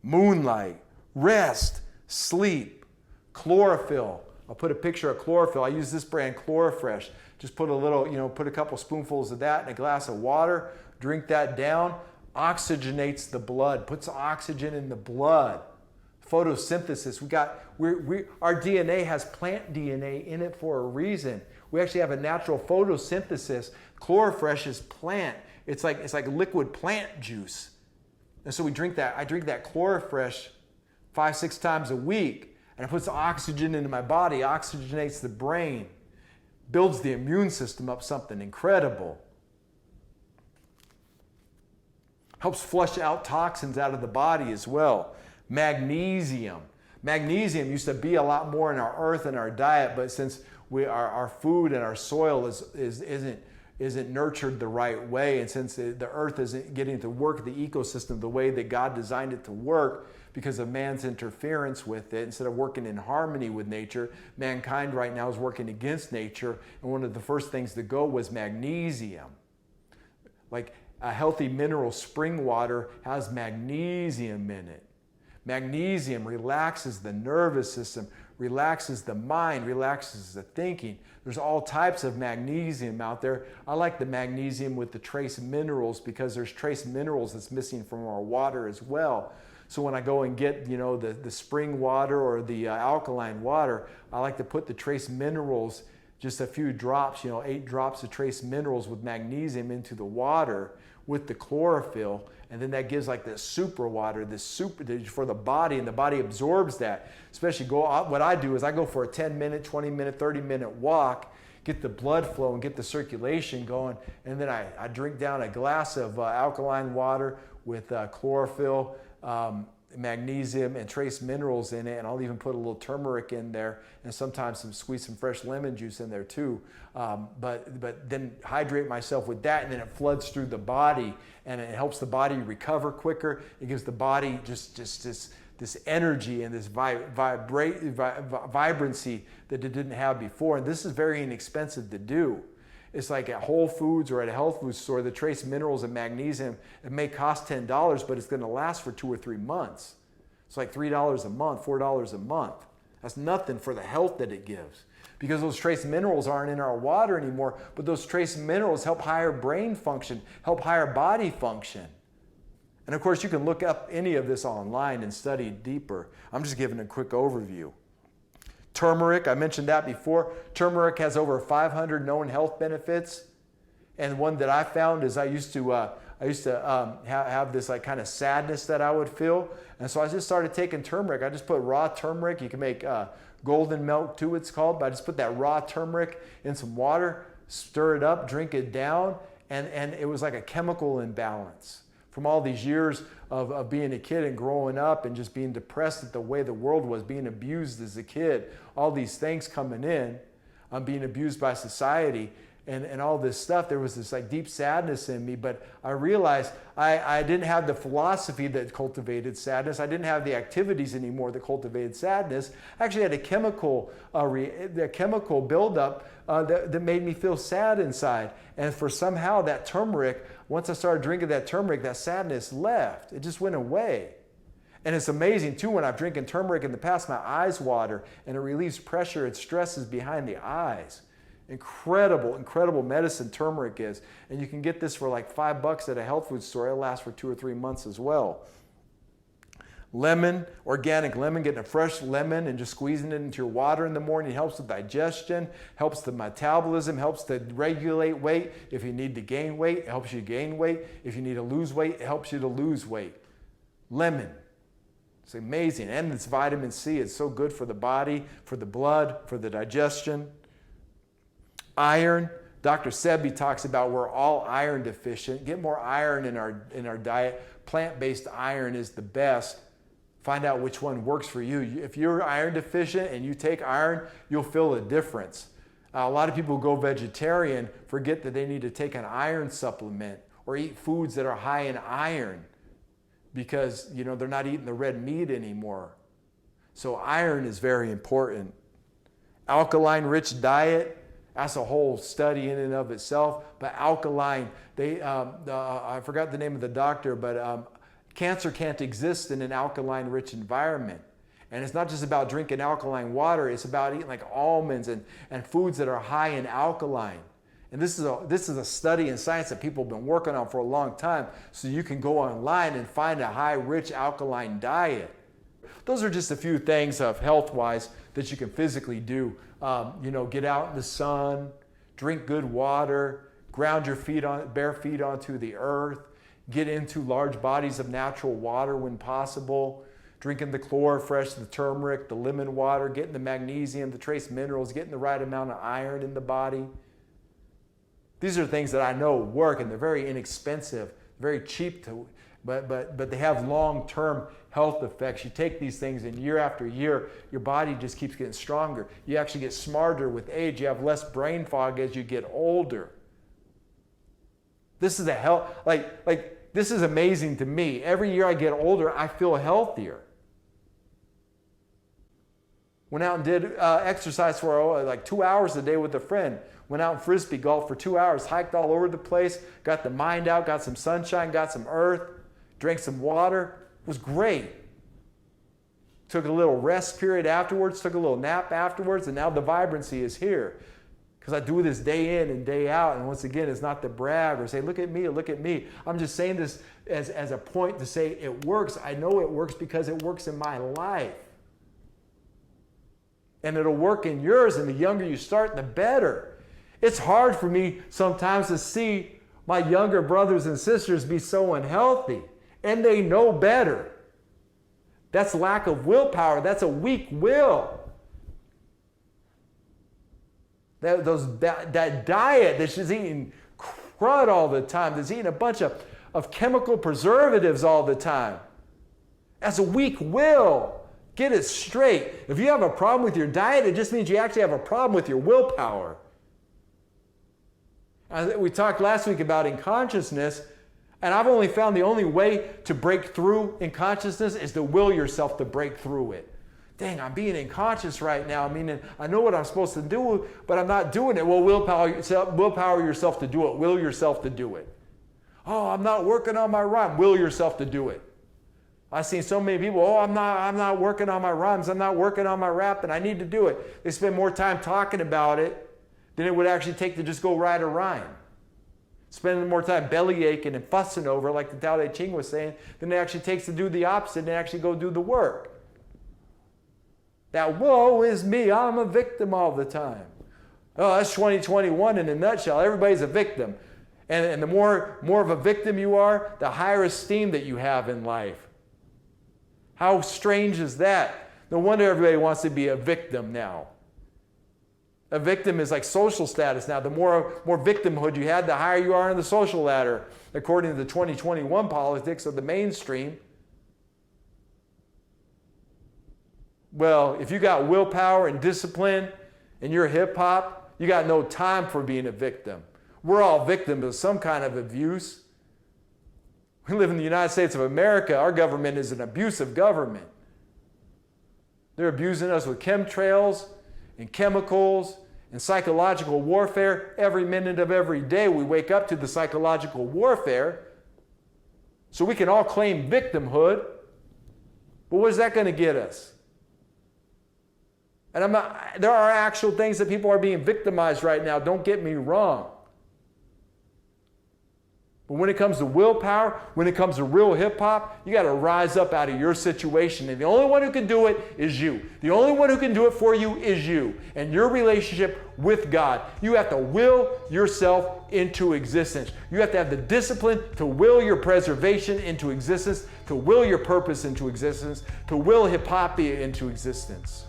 Moonlight, rest, sleep, chlorophyll. I'll put a picture of chlorophyll. I use this brand, Chlorofresh. Just put put a couple spoonfuls of that in a glass of water, drink that down, oxygenates the blood, puts oxygen in the blood. Photosynthesis, our DNA has plant DNA in it for a reason. We actually have a natural photosynthesis. Chlorofresh is plant. It's like liquid plant juice. And so we drink that. I drink that Chlorofresh 5-6 times a week. And it puts oxygen into my body, oxygenates the brain, builds the immune system up, something incredible. Helps flush out toxins out of the body as well. Magnesium. Magnesium used to be a lot more in our earth and our diet, but since our food and our soil isn't nurtured the right way, and since the earth isn't getting to work the ecosystem the way that God designed it to work, because of man's interference with it. Instead of working in harmony with nature, mankind right now is working against nature. And one of the first things to go was magnesium. Like a healthy mineral spring water has magnesium in it. Magnesium relaxes the nervous system, relaxes the mind, relaxes the thinking. There's all types of magnesium out there. I like the magnesium with the trace minerals because there's trace minerals that's missing from our water as well. So when I go and get, the spring water or the alkaline water, I like to put the trace minerals, just a few drops, 8 drops of trace minerals with magnesium into the water with the chlorophyll, and then that gives like this super water, for the body, and the body absorbs that. Especially what I do is I go for a 10-minute, 20-minute, 30-minute walk, get the blood flow and get the circulation going, and then I drink down a glass of alkaline water with chlorophyll, magnesium, and trace minerals in it, and I'll even put a little turmeric in there, and sometimes squeeze some fresh lemon juice in there too. But then hydrate myself with that, and then it floods through the body, and it helps the body recover quicker. It gives the body just this energy and this vibrancy that it didn't have before. And this is very inexpensive to do. It's like at Whole Foods or at a health food store, the trace minerals and magnesium, it may cost $10, but it's going to last for 2 or 3 months. It's like $3 a month, $4 a month. That's nothing for the health that it gives, because those trace minerals aren't in our water anymore, but those trace minerals help higher brain function, help higher body function. And of course, you can look up any of this online and study deeper. I'm just giving a quick overview. Turmeric, I mentioned that before. Turmeric has over 500 known health benefits. And one that I found is I used to have this like kind of sadness that I would feel. And so I just started taking turmeric. I just put raw turmeric. You can make golden milk too, it's called. But I just put that raw turmeric in some water, stir it up, drink it down. And it was like a chemical imbalance. From all these years of being a kid and growing up and just being depressed at the way the world was, being abused as a kid, all these things coming in, being abused by society and all this stuff, there was this like deep sadness in me. But I realized I didn't have the philosophy that cultivated sadness. I didn't have the activities anymore that cultivated sadness. I actually had a chemical buildup that made me feel sad inside. And for somehow that turmeric, once I started drinking that turmeric, that sadness left. It just went away. And it's amazing too, when I've drinking turmeric in the past, my eyes water and it relieves pressure and stresses behind the eyes. Incredible medicine turmeric is. And you can get this for like $5 at a health food store. It'll last for 2 or 3 months as well. Lemon, organic lemon, getting a fresh lemon and just squeezing it into your water in the morning helps with digestion, helps the metabolism, helps to regulate weight. If you need to gain weight, it helps you gain weight. If you need to lose weight, it helps you to lose weight. Lemon. It's amazing. And it's vitamin C. It's so good for the body, for the blood, for the digestion. Iron. Dr. Sebi talks about we're all iron deficient. Get more iron in our diet. Plant-based iron is the best. Find out which one works for you. If you're iron deficient and you take iron, you'll feel a difference. A lot of people who go vegetarian forget that they need to take an iron supplement or eat foods that are high in iron because they're not eating the red meat anymore. So iron is very important. Alkaline-rich diet. That's a whole study in and of itself. But alkaline, I forgot the name of the doctor, but cancer can't exist in an alkaline-rich environment. And it's not just about drinking alkaline water. It's about eating like almonds and foods that are high in alkaline. And this is a study in science that people have been working on for a long time. So you can go online and find a high, rich alkaline diet. Those are just a few things of health-wise that you can physically do. Get out in the sun, drink good water, ground your bare feet onto the earth, get into large bodies of natural water when possible, drinking the Chlorofresh, the turmeric, the lemon water, getting the magnesium, the trace minerals, getting the right amount of iron in the body. These are things that I know work, and they're very inexpensive, very cheap but they have long-term health effects. You take these things and year after year, your body just keeps getting stronger. You actually get smarter with age. You have less brain fog as you get older. This is this is amazing to me. Every year I get older, I feel healthier. Went out and did exercise for like 2 hours a day with a friend. Went out and frisbee golf for 2 hours, hiked all over the place, got the mind out, got some sunshine, got some earth, drank some water. It was great. Took a little rest period afterwards, took a little nap afterwards, and now the vibrancy is here. Because I do this day in and day out, and once again, it's not to brag or say, look at me, look at me. I'm just saying this as a point to say it works. I know it works because it works in my life. And it'll work in yours, and the younger you start, the better. It's hard for me sometimes to see my younger brothers and sisters be so unhealthy, and they know better. That's lack of willpower. That's a weak will. That diet that's just eating crud all the time, that's eating a bunch of chemical preservatives all the time. That's a weak will. Get it straight. If you have a problem with your diet, it just means you actually have a problem with your willpower. We talked last week about unconsciousness, and I've only found the only way to break through in consciousness is to will yourself to break through it. Dang, I'm being unconscious right now. I mean, I know what I'm supposed to do, but I'm not doing it. Well, willpower yourself to do it. Will yourself to do it. Oh, I'm not working on my rhyme. Will yourself to do it. I've seen so many people, I'm not working on my rhymes. I'm not working on my rap, and I need to do it. They spend more time talking about it than it would actually take to just go write a rhyme. Spending more time belly aching and fussing over, like the Dao De Ching was saying, than it actually takes to do the opposite and actually go do the work. That woe is me, I'm a victim all the time. Oh, that's 2021 in a nutshell. Everybody's a victim. And the more of a victim you are, the higher esteem that you have in life. How strange is that? No wonder everybody wants to be a victim now. A victim is like social status now. The more victimhood you had, the higher you are in the social ladder, according to the 2021 politics of the mainstream. Well, if you got willpower and discipline and you're hip-hop, you got no time for being a victim. We're all victims of some kind of abuse. We live in the United States of America. Our government is an abusive government. They're abusing us with chemtrails and chemicals and psychological warfare. Every minute of every day we wake up to the psychological warfare. So we can all claim victimhood. But what is that going to get us? And there are actual things that people are being victimized right now. Don't get me wrong. But when it comes to willpower, when it comes to real hip-hop, you got to rise up out of your situation. And the only one who can do it is you. The only one who can do it for you is you and your relationship with God. You have to will yourself into existence. You have to have the discipline to will your preservation into existence, to will your purpose into existence, to will hip-hopia into existence.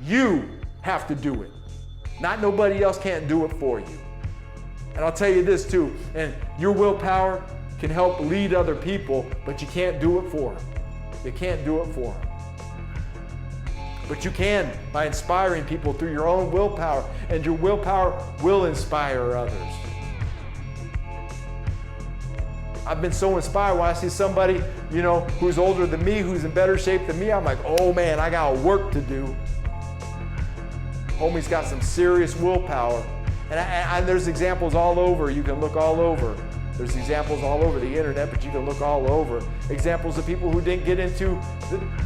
You have to do it. Not nobody else can't do it for you. And I'll tell you this too, and your willpower can help lead other people, but you can't do it for them. You can't do it for them. But you can by inspiring people through your own willpower, and your willpower will inspire others. I've been so inspired when I see somebody, who's older than me, who's in better shape than me. I'm like, oh man, I got work to do. Homie's got some serious willpower. And there's examples all over. You can look all over. There's examples all over the internet, but you can look all over. Examples of people who didn't get into,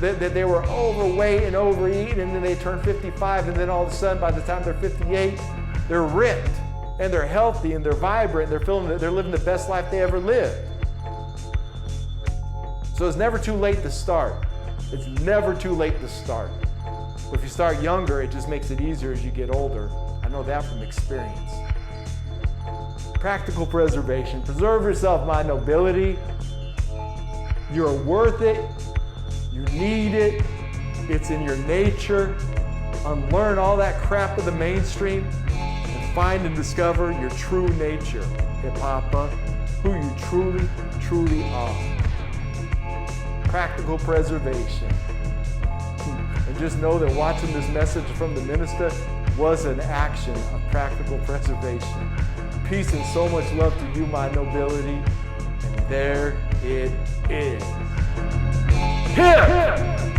that they were overweight and overeating, and then they turn 55, and then all of a sudden, by the time they're 58, they're ripped, and they're healthy, and they're vibrant, and they're living the best life they ever lived. So it's never too late to start. It's never too late to start. But if you start younger, it just makes it easier as you get older. I know that from experience. Practical preservation. Preserve yourself, my nobility. You're worth it. You need it. It's in your nature. Unlearn all that crap of the mainstream and find and discover your true nature, hip-hoppa, who you truly, truly are. Practical preservation. And just know that watching this message from the minister was an action of practical preservation. Peace and so much love to you, my nobility. And there it is. Here!